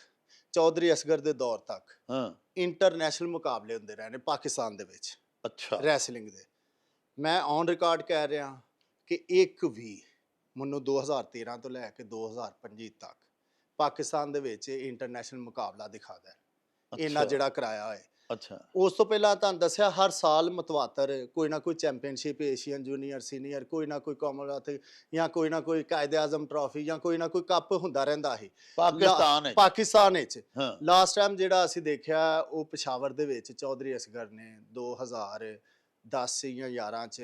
ਚੌਧਰੀ ਅਸਗਰ ਦੇ ਦੌਰ ਤੱਕ ਹਾਂ ਇੰਟਰਨੈਸ਼ਨਲ ਮੁਕਾਬਲੇ ਹੁੰਦੇ ਰਹੇ ਨੇ ਪਾਕਿਸਤਾਨ ਦੇ ਵਿੱਚ ਅੱਛਾ ਰੈਸਲਿੰਗ ਦੇ। ਮੈਂ ਔਨ ਰਿਕਾਰਡ ਕਹਿ ਰਿਹਾ ਕਿ ਇੱਕ ਵੀ ਮੈਨੂੰ 2013 ਤੋਂ ਲੈ ਕੇ 2025 ਤੱਕ ਪਾਕਿਸਤਾਨ ਦੇ ਵਿੱਚ ਇੰਟਰਨੈਸ਼ਨਲ ਮੁਕਾਬਲਾ ਦਿਖਾਦਾ ਇਹਨਾਂ ਅੱਛਾ। ਜਿਹੜਾ ਕਰਾਇਆ ਹੋਏ। ਅੱਛਾ ਉਸ ਤੋਂ ਪਹਿਲਾਂ ਤੁਹਾਨੂੰ ਦੱਸਿਆ ਹਰ ਸਾਲ ਮਤਵਾਤਰ ਕੋਈ ਨਾ ਕੋਈ ਚੈਂਪੀਅਨਸ਼ਿਪ, ਏਸ਼ੀਅਨ ਜੂਨੀਅਰ ਸੀਨੀਅਰ, ਕੋਈ ਨਾ ਕੋਈ ਕਾਮਨਵੈਲਥ ਜਾਂ ਕੋਈ ਨਾ ਕੋਈ ਕਾਇਦੇ ਆਜ਼ਮ ਟਰਾਫੀ ਜਾਂ ਕੋਈ ਨਾ ਕੋਈ ਕੱਪ ਹੁੰਦਾ ਰਹਿੰਦਾ ਸੀ ਪਾਕਿਸਤਾਨ ਵਿੱਚ। ਹਾਂ ਲਾਸਟ ਟਾਈਮ ਜਿਹੜਾ ਅਸੀਂ ਦੇਖਿਆ ਉਹ ਪਿਸ਼ਾਵਰ ਦੇ ਵਿੱਚ ਚੌਧਰੀ ਅਸਗਰ ਨੇ 2010 ਜਾਂ 11 ਚ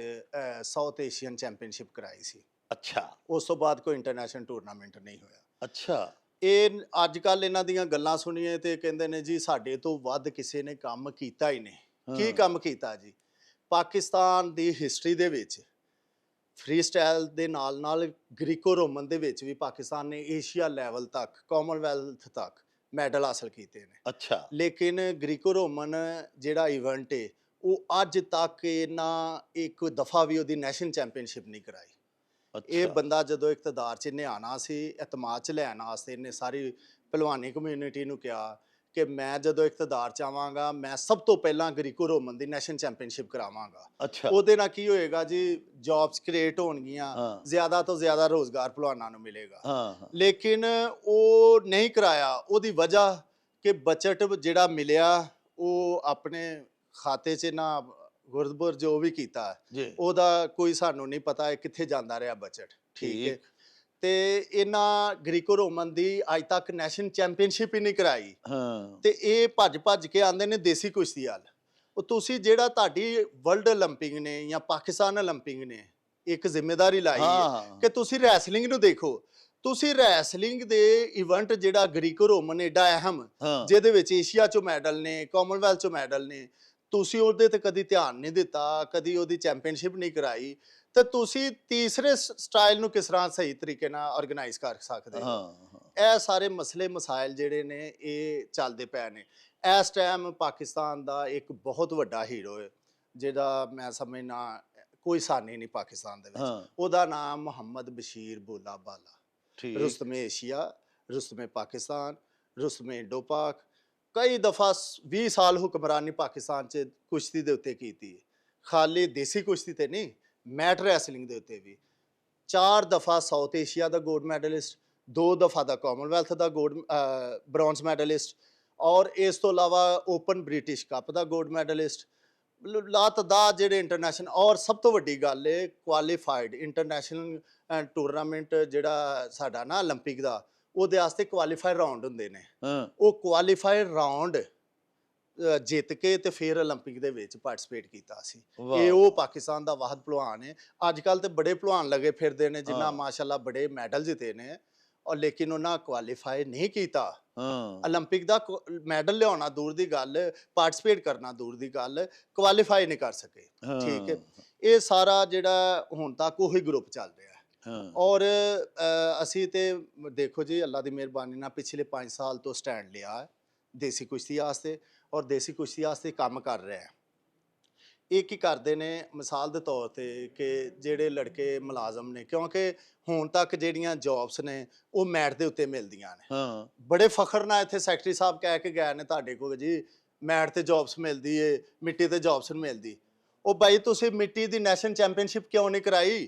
ਸਾਊਥ ਏਸ਼ੀਅਨ ਚੈਂਪੀਅਨਸ਼ਿਪ ਕਰਾਈ ਸੀ। ਅੱਛਾ ਉਸ ਤੋਂ ਬਾਅਦ ਕੋਈ ਇੰਟਰਨੈਸ਼ਨਲ ਟੂਰਨਾਮੈਂਟ ਨਹੀਂ ਹੋਇਆ। ਅੱਛਾ ਇਹ ਅੱਜ ਕੱਲ ਇਹਨਾਂ ਦੀਆਂ ਗੱਲਾਂ ਸੁਣੀਏ ਤੇ ਕਹਿੰਦੇ ਨੇ ਜੀ ਸਾਡੇ ਤੋਂ ਵੱਧ ਕਿਸੇ ਨੇ ਕੰਮ ਕੀਤਾ ਹੀ ਨਹੀਂ। ਕੀ ਕੰਮ ਕੀਤਾ ਜੀ? ਪਾਕਿਸਤਾਨ ਦੀ ਹਿਸਟਰੀ ਦੇ ਵਿੱਚ ਫ੍ਰੀ ਸਟਾਈਲ ਦੇ ਨਾਲ ਨਾਲ ਗ੍ਰੀਕੋ ਰੋਮਨ ਦੇ ਵਿੱਚ ਵੀ ਪਾਕਿਸਤਾਨ ਨੇ ਏਸ਼ੀਆ ਲੈਵਲ ਤੱਕ, ਕਾਮਨਵੈਲਥ ਤੱਕ ਮੈਡਲ ਹਾਸਲ ਕੀਤੇ ਨੇ। ਅੱਛਾ ਲੇਕਿਨ ਗ੍ਰੀਕੋ ਰੋਮਨ ਜਿਹੜਾ ਇਵੈਂਟ ਹੈ ਉਹ ਅੱਜ ਤੱਕ ਇਹਨਾਂ ਇੱਕ ਦਫਾ ਵੀ ਉਹਦੀ ਨੈਸ਼ਨਲ ਚੈਂਪੀਅਨਸ਼ਿਪ ਨਹੀਂ ਕਰਾਈ। ਇਹ ਬੰਦਾ ਜਦੋਂ ਇਕਤਦਾਰ 'ਚ ਇਹਨੇ ਆਉਣਾ ਸੀ, ਇਤਮਾਦ 'ਚ ਲੈਣ ਵਾਸਤੇ ਇਹਨੇ ਸਾਰੀ ਪਹਿਲਵਾਨੀ ਕਮਿਊਨਿਟੀ ਨੂੰ ਕਿਹਾ ਕਿ ਮੈਂ ਜਦੋਂ ਇਕਤਦਾਰ 'ਚ ਆਵਾਂਗਾ ਮੈਂ ਸਭ ਤੋਂ ਪਹਿਲਾਂ ਗ੍ਰੀਕੋ ਰੋਮਨ ਦੀ ਨੈਸ਼ਨਲ ਚੈਂਪੀਅਨਸ਼ਿਪ ਕਰਾਵਾਂਗਾ। ਅੱਛਾ ਉਹਦੇ ਨਾਲ ਕੀ ਹੋਏਗਾ ਜੀ? ਜੌਬਸ ਕ੍ਰੀਏਟ ਹੋਣਗੀਆਂ, ਜ਼ਿਆਦਾ ਤੋਂ ਜ਼ਿਆਦਾ ਰੋਜ਼ਗਾਰ ਪਹਿਲਵਾਨਾਂ ਨੂੰ ਮਿਲੇਗਾ। ਹਾਂ ਲੇਕਿਨ ਉਹ ਨਹੀਂ ਕਰਾਇਆ। ਉਹਦੀ ਵਜ੍ਹਾ ਕਿ ਬਜਟ ਜਿਹੜਾ ਮਿਲਿਆ ਉਹ ਆਪਣੇ ਖਾਤੇ 'ਚ ਨਾ ਗੁਰਦਬੁਰ ਜੋ ਵੀ ਕੀਤਾ ਜੀ ਉਹਦਾ ਕੋਈ ਸਾਨੂੰ ਨਹੀਂ ਪਤਾ ਹੈ ਕਿੱਥੇ ਜਾਂਦਾ ਰਿਹਾ ਬਜਟ। ਠੀਕ ਹੈ। ਤੇ ਇਹਨਾਂ ਗ੍ਰੀਕੋ ਰੋਮਨ ਦੀ ਅੱਜ ਤੱਕ ਨੈਸ਼ਨਲ ਚੈਂਪੀਅਨਸ਼ਿਪ ਹੀ ਨਹੀਂ ਕਰਾਈ। ਹਾਂ ਤੇ ਇਹ ਭੱਜ ਕੇ ਆਉਂਦੇ ਨੇ ਦੇਸੀ ਕੁਸ਼ਤੀ ਵੱਲ। ਉਹ ਤੁਸੀਂ ਜਿਹੜਾ ਤੁਹਾਡੀ ਵਰਲਡ 올림픽 ਨੇ ਜਾਂ ਪਾਕਿਸਤਾਨ 올림픽 ਨੇ ਇੱਕ ਜ਼ਿੰਮੇਵਾਰੀ ਲਾਈ ਹੈ ਕਿ ਤੁਸੀਂ ਰੈਸਲਿੰਗ ਨੂੰ ਦੇਖੋ। ਤੁਸੀਂ ਰੈਸਲਿੰਗ ਦੇ ਇਵੈਂਟ ਜਿਹੜਾ ਗ੍ਰੀਕੋ ਰੋਮਨ ਏਡਾ ਅਹਿਮ, ਜਿਹਦੇ ਵਿੱਚ ਏਸ਼ੀਆ ਚੋਂ ਮੈਡਲ ਨੇ, ਕਾਮਨਵੈਲਥ ਚੋਂ ਮੈਡਲ ਨੇ, ਤੁਸੀਂ ਉਹਦੇ ਤੇ ਕਦੀ ਧਿਆਨ ਨਹੀਂ ਦਿੱਤਾ, ਕਦੀ ਉਹਦੀ ਚੈਂਪੀਅਨਸ਼ਿਪ ਨਹੀਂ ਕਰਾਈ, ਤੇ ਤੁਸੀਂ ਤੀਸਰੇ ਸਟਾਈਲ ਨੂੰ ਕਿਸ ਤਰ੍ਹਾਂ ਸਹੀ ਤਰੀਕੇ ਨਾਲ ਆਰਗੇਨਾਈਜ਼ ਕਰ ਸਕਦੇ ਹੋ? ਇਹ ਸਾਰੇ ਮਸਲੇ ਮਸਾਇਲ ਜਿਹੜੇ ਨੇ ਇਹ ਚੱਲਦੇ ਪਏ ਨੇ। ਇਸ ਟਾਈਮ ਪਾਕਿਸਤਾਨ ਦਾ ਇੱਕ ਬਹੁਤ ਵੱਡਾ ਹੀਰੋ ਹੈ ਜਿਹਦਾ ਮੈਂ ਸਮਝਣਾ ਕੋਈ ਸਾਨੀ ਨਹੀਂ ਪਾਕਿਸਤਾਨ ਦੇ ਵਿੱਚ। ਉਹਦਾ ਨਾਮ ਮੁਹੰਮਦ ਬਸ਼ੀਰ ਬੋਲਾ ਬਾਲਾ। ਰੁਸਤਮੇ ਏਸ਼ੀਆ, ਰੁਸਤਮੇ ਪਾਕਿਸਤਾਨ, ਰੁਸਤਮੇ ਇੰਡੋ ਪਾਕ। ਕਈ ਦਫਾ 20 ਸਾਲ ਹੁਕਮਰਾਨੀ ਪਾਕਿਸਤਾਨ 'ਚ ਕੁਸ਼ਤੀ ਦੇ ਉੱਤੇ ਕੀਤੀ। ਖਾਲੀ ਦੇਸੀ ਕੁਸ਼ਤੀ ਤੇ ਨਹੀਂ, ਮੈਟ ਰੈਸਲਿੰਗ ਦੇ ਉੱਤੇ ਵੀ। 4 ਦਫਾ ਸਾਊਥ ਏਸ਼ੀਆ ਦਾ ਗੋਲਡ ਮੈਡਲਿਸਟ, 2 ਦਫਾ ਦਾ ਕਾਮਨਵੈਲਥ ਦਾ ਬ੍ਰੌਂਜ਼ ਮੈਡਲਿਸਟ, ਔਰ ਇਸ ਤੋਂ ਇਲਾਵਾ ਓਪਨ ਬ੍ਰਿਟਿਸ਼ ਕੱਪ ਦਾ ਗੋਲਡ ਮੈਡਲਿਸਟ। ਲਾਤਦਾਦ ਜਿਹੜੇ ਇੰਟਰਨੈਸ਼ਨਲ, ਔਰ ਸਭ ਤੋਂ ਵੱਡੀ ਗੱਲ ਹੈ ਕੁਆਲੀਫਾਈਡ ਇੰਟਰਨੈਸ਼ਨਲ ਟੂਰਨਾਮੈਂਟ ਜਿਹੜਾ ਸਾਡਾ ਨਾ 올림픽 ਦਾ, ਉਹਦੇ ਵਾਸਤੇ ਕੁਆਲੀਫਾਇਰ ਰਾਉਂਡ ਹੁੰਦੇ ਨੇ। ਉਹ ਕੁਆਲੀਫਾਇਰ ਰਾਉਂਡ ਜਿੱਤ ਕੇ ਤੇ ਫਿਰ 올림픽 ਦੇ ਵਿੱਚ ਪਾਰਟਿਸਿਪੇਟ ਕੀਤਾ ਸੀ। ਇਹ ਉਹ ਪਾਕਿਸਤਾਨ ਦਾ ਵਾਹਿਦ ਪਹਿਲਵਾਨ ਹੈ। ਅੱਜ ਕੱਲ ਤੇ ਬੜੇ ਪਹਿਲਵਾਨ ਲੱਗੇ ਫਿਰਦੇ ਨੇ ਜਿਨ੍ਹਾਂ ਮਾਸ਼ਾਅੱਲਾ ਬੜੇ ਮੈਡਲ ਜਿੱਤੇ ਨੇ, ਔਰ ਲੇਕਿਨ ਉਹਨਾਂ ਕੁਆਲੀਫਾਈ ਨਹੀਂ ਕੀਤਾ। 올림픽 ਦਾ ਮੈਡਲ ਲਿਆਉਣਾ ਦੂਰ ਦੀ ਗੱਲ, ਪਾਰਟਿਸਿਪੇਟ ਕਰਨਾ ਦੂਰ ਦੀ ਗੱਲ, ਕੁਆਲੀਫਾਈ ਨਹੀਂ ਕਰ ਸਕੇ। ਠੀਕ ਹੈ। ਇਹ ਸਾਰਾ ਜਿਹੜਾ ਹੁਣ ਤੱਕ ਉਹੀ ਗਰੁੱਪ ਚੱਲ ਰਿਹਾ। ਔਰ ਅਸੀਂ ਤੇ ਦੇਖੋ ਜੀ ਅੱਲਾ ਦੀ ਮਿਹਰਬਾਨੀ ਨਾਲ ਪਿਛਲੇ 5 ਸਾਲ ਤੋਂ ਸਟੈਂਡ ਲਿਆ ਦੇਸੀ ਕੁਸ਼ਤੀ ਵਾਸਤੇ, ਔਰ ਦੇਸੀ ਕੁਸ਼ਤੀ ਵਾਸਤੇ ਕੰਮ ਕਰ ਰਿਹਾ। ਇਹ ਕੀ ਕਰਦੇ ਨੇ ਮਿਸਾਲ ਦੇ ਤੌਰ ਤੇ ਕਿ ਜਿਹੜੇ ਲੜਕੇ ਮੁਲਾਜ਼ਮ ਨੇ, ਕਿਉਂਕਿ ਹੁਣ ਤੱਕ ਜਿਹੜੀਆਂ ਜੌਬਸ ਨੇ ਉਹ ਮੈਟ ਦੇ ਉੱਤੇ ਮਿਲਦੀਆਂ ਨੇ। ਬੜੇ ਫਖਰ ਨਾਲ ਇੱਥੇ ਸੈਕਟਰੀ ਸਾਹਿਬ ਕਹਿ ਕੇ ਗਏ ਨੇ ਤੁਹਾਡੇ ਕੋਲ ਜੀ ਮੈਟ ਤੇ ਜੌਬਸ ਮਿਲਦੀ ਏ, ਮਿੱਟੀ ਤੇ ਜੌਬਸ ਨਹੀਂ ਮਿਲਦੀ। ਉਹ ਬਾਈ ਤੁਸੀਂ ਮਿੱਟੀ ਦੀ ਨੈਸ਼ਨਲ ਚੈਂਪੀਅਨਸ਼ਿਪ ਕਿਉਂ ਨਹੀਂ ਕਰਾਈ?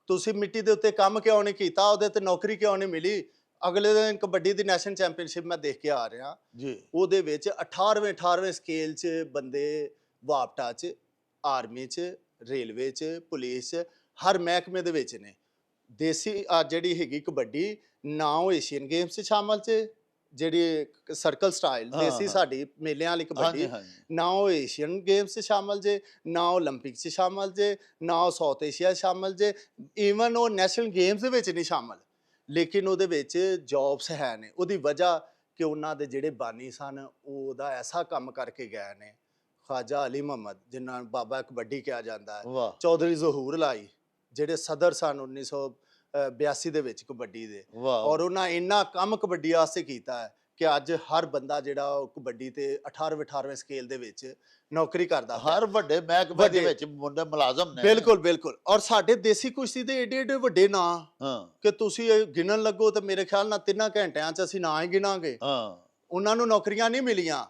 ਤੁਸੀਂ ਮਿੱਟੀ ਦੇ ਉੱਤੇ ਕੰਮ ਕਿਉਂ ਨਹੀਂ ਕੀਤਾ? ਉਹਦੇ ਤੇ ਨੌਕਰੀ ਕਿਉਂ ਨਹੀਂ ਮਿਲੀ? ਅਗਲੇ ਦਿਨ ਕਬੱਡੀ ਦੀ ਨੈਸ਼ਨਲ ਚੈਂਪੀਅਨਸ਼ਿਪ ਮੈਂ ਦੇਖ ਕੇ ਆ ਰਿਹਾ ਜੀ ਉਹਦੇ ਵਿੱਚ 18ਵੇਂ ਸਕੇਲ 'ਚ ਬੰਦੇ ਵਾਪਟਾ 'ਚ, ਆਰਮੀ 'ਚ, ਰੇਲਵੇ 'ਚ, ਪੁਲਿਸ 'ਚ, ਹਰ ਮਹਿਕਮੇ ਦੇ ਵਿੱਚ ਨੇ। ਦੇਸੀ ਜਿਹੜੀ ਹੈਗੀ ਕਬੱਡੀ ਨਾ ਉਹ ਏਸ਼ੀਅਨ ਗੇਮਸ 'ਚ ਸ਼ਾਮਲ 'ਚ, ਜਿਹੜੀ ਸਰਕਲ ਸਟਾਈਲ ਹਾਂ, ਦੇਸੀ ਹਾਂ। ਸਾਡੀ ਮੇਲਿਆਂ ਵਾਲੀ ਕਬੱਡੀ, ਹਾਂਜੀ ਹਾਂਜੀ ਨਾ ਉਹ ਏਸ਼ੀਅਨ ਗੇਮਸ 'ਚ ਸ਼ਾਮਲ ਜੇ, ਨਾ ਓਲੰਪਿਕ 'ਚ ਸ਼ਾਮਲ ਜੇ, ਨਾ ਉਹ ਸਾਊਥ ਏਸ਼ੀਆ 'ਚ ਸ਼ਾਮਲ ਜੇ, ਈਵਨ ਉਹ ਨੈਸ਼ਨਲ ਗੇਮਸ ਦੇ ਵਿੱਚ ਨਹੀਂ ਸ਼ਾਮਲ। ਲੇਕਿਨ ਉਹਦੇ ਵਿੱਚ ਜੌਬਸ ਹੈ ਨੇ। ਉਹਦੀ ਵਜ੍ਹਾ ਕਿ ਉਹਨਾਂ ਦੇ ਜਿਹੜੇ ਬਾਨੀ ਸਨ ਉਹ ਉਹਦਾ ਐਸਾ ਕੰਮ ਕਰਕੇ ਗਏ ਨੇ। ਖਵਾਜਾ ਅਲੀ ਮੁਹੰਮਦ, ਜਿਨ੍ਹਾਂ ਨੂੰ ਬਾਬਾ ਕਬੱਡੀ ਕਿਹਾ ਜਾਂਦਾ ਹੈ, ਵਾਹ ਚੌਧਰੀ ਜ਼ਹੂਰ ਲਾਈ, ਜਿਹੜੇ ਸਦਰ ਸਨ 1982 ਦੇ ਵਿੱਚ ਕਬੱਡੀ ਦੇ, ਵਾਹ ਔਰ ਉਹਨਾਂ ਇੰਨਾ ਕੰਮ ਕਬੱਡੀ ਵਾਸਤੇ ਕੀਤਾ ਹੈ ਕਿ ਅੱਜ ਹਰ ਬੰਦਾ ਜਿਹੜਾ ਉਹ ਕਬੱਡੀ ਤੇ 18ਵੇਂ ਸਕੇਲ ਦੇ ਵਿੱਚ ਨੌਕਰੀ ਕਰਦਾ ਪਿਆ। ਹਰ ਵੱਡੇ ਮਹਿਕਮੇ ਦੇ ਵੱਡੇ। ਵਿੱਚ ਮੁੰਡੇ ਮੁਲਾਜ਼ਮ ਨੇ। ਬਿਲਕੁਲ ਔਰ ਸਾਡੇ ਦੇਸੀ ਕੁਸ਼ਤੀ ਦੇ ਏਡੇ ਏਡੇ ਵੱਡੇ ਨਾਂ ਹਾਂ ਕਿ ਤੁਸੀਂ ਇਹ ਗਿਣਨ ਲੱਗੋ ਤਾਂ ਮੇਰੇ ਖਿਆਲ ਨਾਲ 3 ਘੰਟਿਆਂ 'ਚ ਅਸੀਂ ਨਾ ਹੀ ਗਿਣਾਂਗੇ। ਹਾਂ ਉਹਨਾਂ ਨੂੰ ਨੌਕਰੀਆਂ ਨਹੀਂ ਮਿਲੀਆਂ।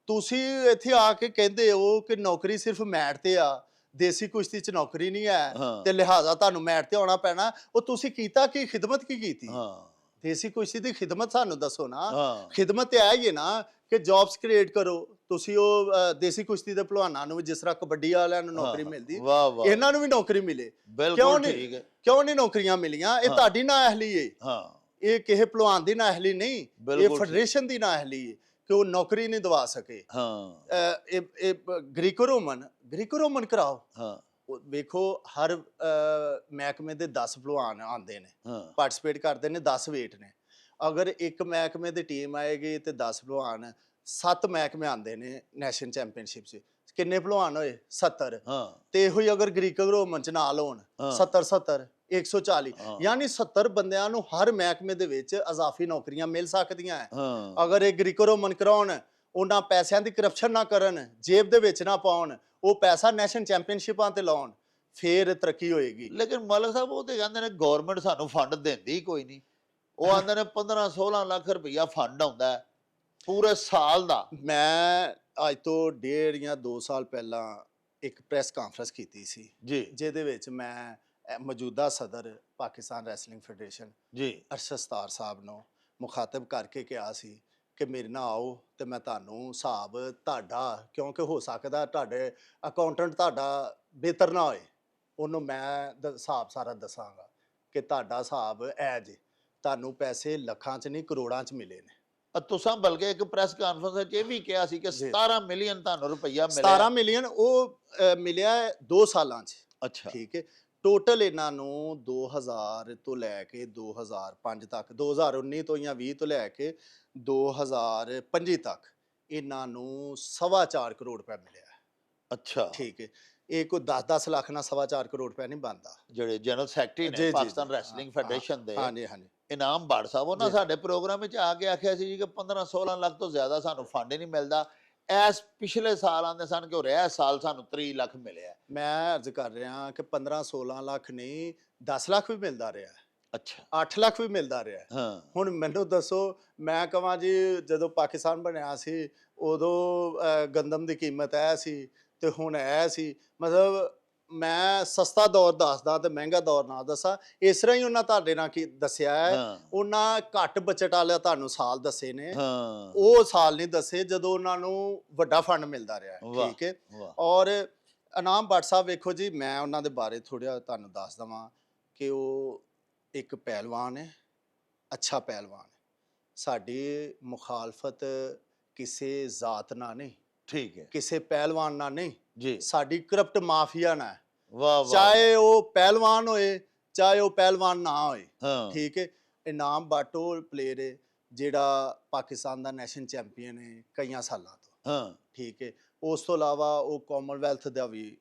ਤੁਸੀਂ ਇੱਥੇ ਆ ਕੇ ਕਹਿੰਦੇ ਹੋ ਕਿ ਨੌਕਰੀ ਸਿਰਫ ਮੈਟ ਤੇ ਆ, ਦੇਸੀ ਕੁਸ਼ਤੀ 'ਚ ਨੌਕਰੀ ਨਹੀਂ ਹੈ ਹਾਂ। ਤੇ ਲਿਹਾਜ਼ਾ ਤੁਹਾਨੂੰ ਮੈਟ ਤੇ ਆਉਣਾ ਪੈਣਾ। ਉਹ ਤੁਸੀਂ ਕੀਤਾ ਕੀ? ਖਿਦਮਤ ਕੀ ਕੀਤੀ? ਹਾਂ ਦੇਸੀ ਕੁਸ਼ਤੀ ਦੀ ਖਿਦਮਤ ਸਾਨੂੰ ਦੱਸੋ ਨਾ। ਹਾਂ ਖਿਦਮਤ ਇਹ ਹੀ ਹੈ ਨਾ ਕਿ ਜੌਬਸ ਕ੍ਰੀਏਟ ਕਰੋ। ਤੁਸੀਂ ਉਹ ਦੇਸੀ ਕੁਸ਼ਤੀ ਦੇ ਭਲਵਾਨਾਂ ਨੂੰ ਵੀ ਜਿਸ ਤਰ੍ਹਾਂ ਕਬੱਡੀ ਵਾਲਿਆਂ ਨੂੰ ਨੌਕਰੀ ਮਿਲਦੀ, ਵਾਹ ਵਾਹ ਇਹਨਾਂ ਨੂੰ ਵੀ ਨੌਕਰੀ ਮਿਲੇ। ਕਿਉਂ ਬਿਲਕੁਲ ਨਹੀਂ? ਠੀਕ ਹੈ। ਕਿਉਂ ਨਹੀਂ ਨੌਕਰੀਆਂ ਮਿਲੀਆਂ? ਇਹ ਤੁਹਾਡੀ ਨਾਅਹਲੀ ਏ। ਹਾਂ ਇਹ ਕਿਸੇ ਭਲਵਾਨ ਦੀ ਨਾਅਹਲੀ ਨਹੀਂ, ਇਹ ਬਿਲਕੁਲ ਠੀਕ। ਫੈਡਰੇਸ਼ਨ ਦੀ ਨਾਅਹਲੀ ਏ ਕਿ ਉਹ ਨੌਕਰੀ ਨਹੀਂ ਦਵਾ ਸਕੇ। ਹਾਂ ਇਹ ਗ੍ਰੀਕੋ ਰੋਮਨ ਕਰਾਓ। ਹਾਂ ਉਹ ਵੇਖੋ ਹਰ ਮਹਿਕਮੇ ਦੇ 10 ਭਲਵਾਨ ਆਉਂਦੇ ਨੇ, ਹਾਂ ਪਾਰਟਿਸਿਪੇਟ ਕਰਦੇ ਨੇ, 10 ਵੇਟ ਨੇ। ਅਗਰ ਇੱਕ ਮਹਿਕਮੇ ਦੀ ਟੀਮ ਆਏਗੀ ਤੇ 10 ਭਲਵਾਨ, 7 ਮਹਿਕਮੇ ਆਉਂਦੇ ਨੇ ਨੈਸ਼ਨਲ ਚੈਂਪੀਅਨਸ਼ਿਪ 'ਚ, ਕਿੰਨੇ ਭਲਵਾਨ ਹੋਏ? 70। ਹਾਂ ਤੇ ਇਹੋ ਹੀ ਅਗਰ ਗ੍ਰੀਕੋ ਰੋਮਨ 'ਚ ਨਾਲ ਹੋਣ, ਹਾਂ। 70 140, ਹਾਂ। ਯਾਨੀ 70 ਬੰਦਿਆਂ ਨੂੰ ਹਰ ਮਹਿਕਮੇ ਦੇ ਵਿੱਚ ਅਜ਼ਾਫੀ ਨੌਕਰੀਆਂ ਮਿਲ ਸਕਦੀਆਂ ਹੈ। ਹਾਂ ਅਗਰ ਇਹ ਗ੍ਰੀਕੋ ਰੋਮਨ ਕਰਾਉਣ, ਉਹਨਾਂ ਪੈਸਿਆਂ ਦੀ ਕਰਪਸ਼ਨ ਨਾ ਕਰਨ, ਜੇਬ ਦੇ ਵਿੱਚ ਨਾ ਪਾਉਣ, ਉਹ ਪੈਸਾ ਨੈਸ਼ਨਲ ਚੈਂਪੀਅਨਸ਼ਿਪਾਂ ਤੇ ਲਾਉਣ, ਫੇਰ ਤਰੱਕੀ ਹੋਏਗੀ। ਲੇਕਿਨ ਮਲਕ ਸਾਹਿਬ ਉਹ ਤੇ ਕਹਿੰਦੇ ਨੇ ਗਵਰਨਮੈਂਟ ਸਾਨੂੰ ਫੰਡ ਦਿੰਦੀ ਕੋਈ ਨਹੀਂ। ਉਹ ਆਂਦੇ ਨੇ 15-16 ਲੱਖ ਰੁਪਈਆ ਫੰਡ ਆਉਂਦਾ ਹੈ ਪੂਰੇ ਸਾਲ ਦਾ। ਮੈਂ ਅੱਜ ਤੋਂ 1.5 ਜਾਂ 2 ਸਾਲ ਪਹਿਲਾਂ ਇੱਕ ਪ੍ਰੈਸ ਕਾਨਫਰੰਸ ਕੀਤੀ ਸੀ, ਜੀ ਜਿਹਦੇ ਵਿੱਚ ਮੈਂ ਮੌਜੂਦਾ ਸਦਰ ਪਾਕਿਸਤਾਨ ਰੈਸਲਿੰਗ ਫੈਡਰੇਸ਼ਨ ਜੀ ਅਰਸ਼ਦ ਸਤਾਰ ਸਾਹਿਬ ਨੂੰ ਮੁਖਾਤਬ ਕਰਕੇ ਕਿਹਾ ਸੀ ਕਿ ਮੇਰੇ ਨਾਲ ਆਓ ਤੇ ਮੈਂ ਤੁਹਾਨੂੰ ਹਿਸਾਬ ਤੁਹਾਡਾ, ਕਿਉਂਕਿ ਹੋ ਸਕਦਾ ਤੁਹਾਡੇ ਅਕਾਊਂਟੈਂਟ ਤੁਹਾਡਾ ਬਿਹਤਰ ਨਾ ਹੋਏ, ਉਹਨੂੰ ਮੈਂ ਹਿਸਾਬ ਸਾਰਾ ਦੱਸਾਂਗਾ ਕਿ ਤੁਹਾਡਾ ਹਿਸਾਬ ਐ ਜੇ, ਤੁਹਾਨੂੰ ਪੈਸੇ ਲੱਖਾਂ 'ਚ ਨਹੀਂ ਕਰੋੜਾਂ 'ਚ ਮਿਲੇ ਨੇ। ਤੁਸੀਂ ਬਲਕਿ ਇੱਕ ਪ੍ਰੈਸ ਕਾਨਫਰੰਸ ਵਿੱਚ ਇਹ ਵੀ ਕਿਹਾ ਸੀ ਕਿ 17 ਮਿਲੀਅਨ ਤੁਹਾਨੂੰ ਰੁਪਈਆ ਮਿਲਿਆ। 17 ਮਿਲੀਅਨ ਉਹ ਮਿਲਿਆ 2 ਸਾਲਾਂ 'ਚ। ਅੱਛਾ ਠੀਕ ਹੈ। ਟੋਟਲ ਇਹਨਾਂ ਨੂੰ 2000 ਤੋਂ ਲੈ ਕੇ 2005 ਤੱਕ, 2019 ਤੋਂ ਜਾਂ 20 ਤੋਂ ਲੈ ਕੇ 2025 ਤੱਕ ਇਹਨਾਂ ਨੂੰ 4.25 ਕਰੋੜ ਰੁਪਏ ਮਿਲਿਆ। ਅੱਛਾ ਠੀਕ ਹੈ। ਇਹ ਕੋਈ 10-10 ਲੱਖ ਨਾਲ 4.25 ਕਰੋੜ ਰੁਪਏ ਨਹੀਂ ਬਣਦਾ। ਜਿਹੜੇ ਜਨਰਲ ਸੈਕਟਰੀ ਜੀ, ਨੇ ਜੀ, ਪਾਕਿਸਤਾਨ ਜੀ। ਰੈਸਲਿੰਗ ਫੈਡਰੇਸ਼ਨ ਦੇ ਹਾਂਜੀ ਹਾਂਜੀ ਇਨਾਮ ਬਾੜ ਸਾਹਿਬ, ਉਹਨਾਂ ਜੀ। ਸਾਡੇ ਪ੍ਰੋਗਰਾਮ ਵਿੱਚ ਆ ਕੇ ਆਖਿਆ ਸੀ ਜੀ ਕਿ 15-16 ਲੱਖ ਤੋਂ ਜ਼ਿਆਦਾ ਸਾਨੂੰ ਫੰਡ ਹੀ ਨਹੀਂ ਮਿਲਦਾ। ਐਸ ਪਿਛਲੇ ਸਾਲ ਆਂਦੇ ਸਨ ਕਿ ਰਿਹਾ ਸਾਲ ਸਾਨੂੰ 30 ਲੱਖ ਮਿਲਿਆ। ਮੈਂ ਅਰਜ਼ ਕਰ ਰਿਹਾ ਕਿ 15-16 ਲੱਖ ਨਹੀਂ, 10 ਲੱਖ ਵੀ ਮਿਲਦਾ ਰਿਹਾ, ਅੱਛਾ 8 ਲੱਖ ਵੀ ਮਿਲਦਾ ਰਿਹਾ। ਹਾਂ ਹੁਣ ਮੈਨੂੰ ਦੱਸੋ, ਮੈਂ ਕਹਾਂ ਜੀ ਜਦੋਂ ਪਾਕਿਸਤਾਨ ਬਣਿਆ ਸੀ ਉਦੋਂ ਗੰਦਮ ਦੀ ਕੀਮਤ ਇਹ ਸੀ ਤੇ ਹੁਣ ਇਹ ਸੀ। ਮਤਲਬ ਮੈਂ ਸਸਤਾ ਦੌਰ ਦੱਸਦਾ ਤੇ ਮਹਿੰਗਾ ਦੌਰ ਨਾ ਦੱਸਾਂ, ਇਸ ਤਰ੍ਹਾਂ ਹੀ ਉਹਨਾਂ ਤੁਹਾਡੇ ਨਾਲ ਕੀ ਦੱਸਿਆ ਹੈ। ਹਾਂ ਉਹਨਾਂ ਘੱਟ ਬਜਟ ਵਾਲੇ ਤੁਹਾਨੂੰ ਸਾਲ ਦੱਸੇ ਨੇ, ਹਾਂ ਉਹ ਸਾਲ ਨਹੀਂ ਦੱਸੇ ਜਦੋਂ ਉਹਨਾਂ ਨੂੰ ਵੱਡਾ ਫੰਡ ਮਿਲਦਾ ਰਿਹਾ। ਵਾਹ, ਠੀਕ ਹੈ। ਵਾਹ ਔਰ ਇਨਾਮ ਭੱਟ ਸਾਹਿਬ ਵੇਖੋ ਜੀ, ਮੈਂ ਉਹਨਾਂ ਦੇ ਬਾਰੇ ਥੋੜ੍ਹਾ ਤੁਹਾਨੂੰ ਦੱਸ ਦੇਵਾਂ ਕਿ ਉਹ ਇੱਕ ਪਹਿਲਵਾਨ ਹੈ, ਅੱਛਾ ਪਹਿਲਵਾਨ ਹੈ। ਸਾਡੀ ਮੁਖਾਲਫਤ ਕਿਸੇ ਜ਼ਾਤ ਨਾਲ ਨਹੀਂ, ਠੀਕ ਹੈ ਕਿਸੇ ਪਹਿਲਵਾਨ ਨਾਲ ਨਹੀਂ, ਜੀ। ਸਾਡੀ ਕਰਪਟ ਮਾਫੀਆ ਨਾਲ ਹੈ। ਵਾਹ ਵਾਹ ਚਾਹੇ ਉਹ ਪਹਿਲਵਾਨ ਹੋਏ, ਚਾਹੇ ਉਹ ਪਹਿਲਵਾਨ ਨਾ ਹੋਏ। ਹਾਂ ਠੀਕ ਹੈ। ਇਨਾਮ ਭੱਟ ਉਹ ਪਲੇਅਰ ਹੈ ਜਿਹੜਾ ਪਾਕਿਸਤਾਨ ਦਾ ਨੈਸ਼ਨਲ ਚੈਂਪੀਅਨ ਹੈ ਕਈਆਂ ਸਾਲਾਂ ਤੋਂ। ਹਾਂ ਠੀਕ ਹੈ। ਉਸ ਤੋਂ ਇਲਾਵਾ ਉਹ ਕਾਮਨਵੈਲਥ ਦਾ ਵੀ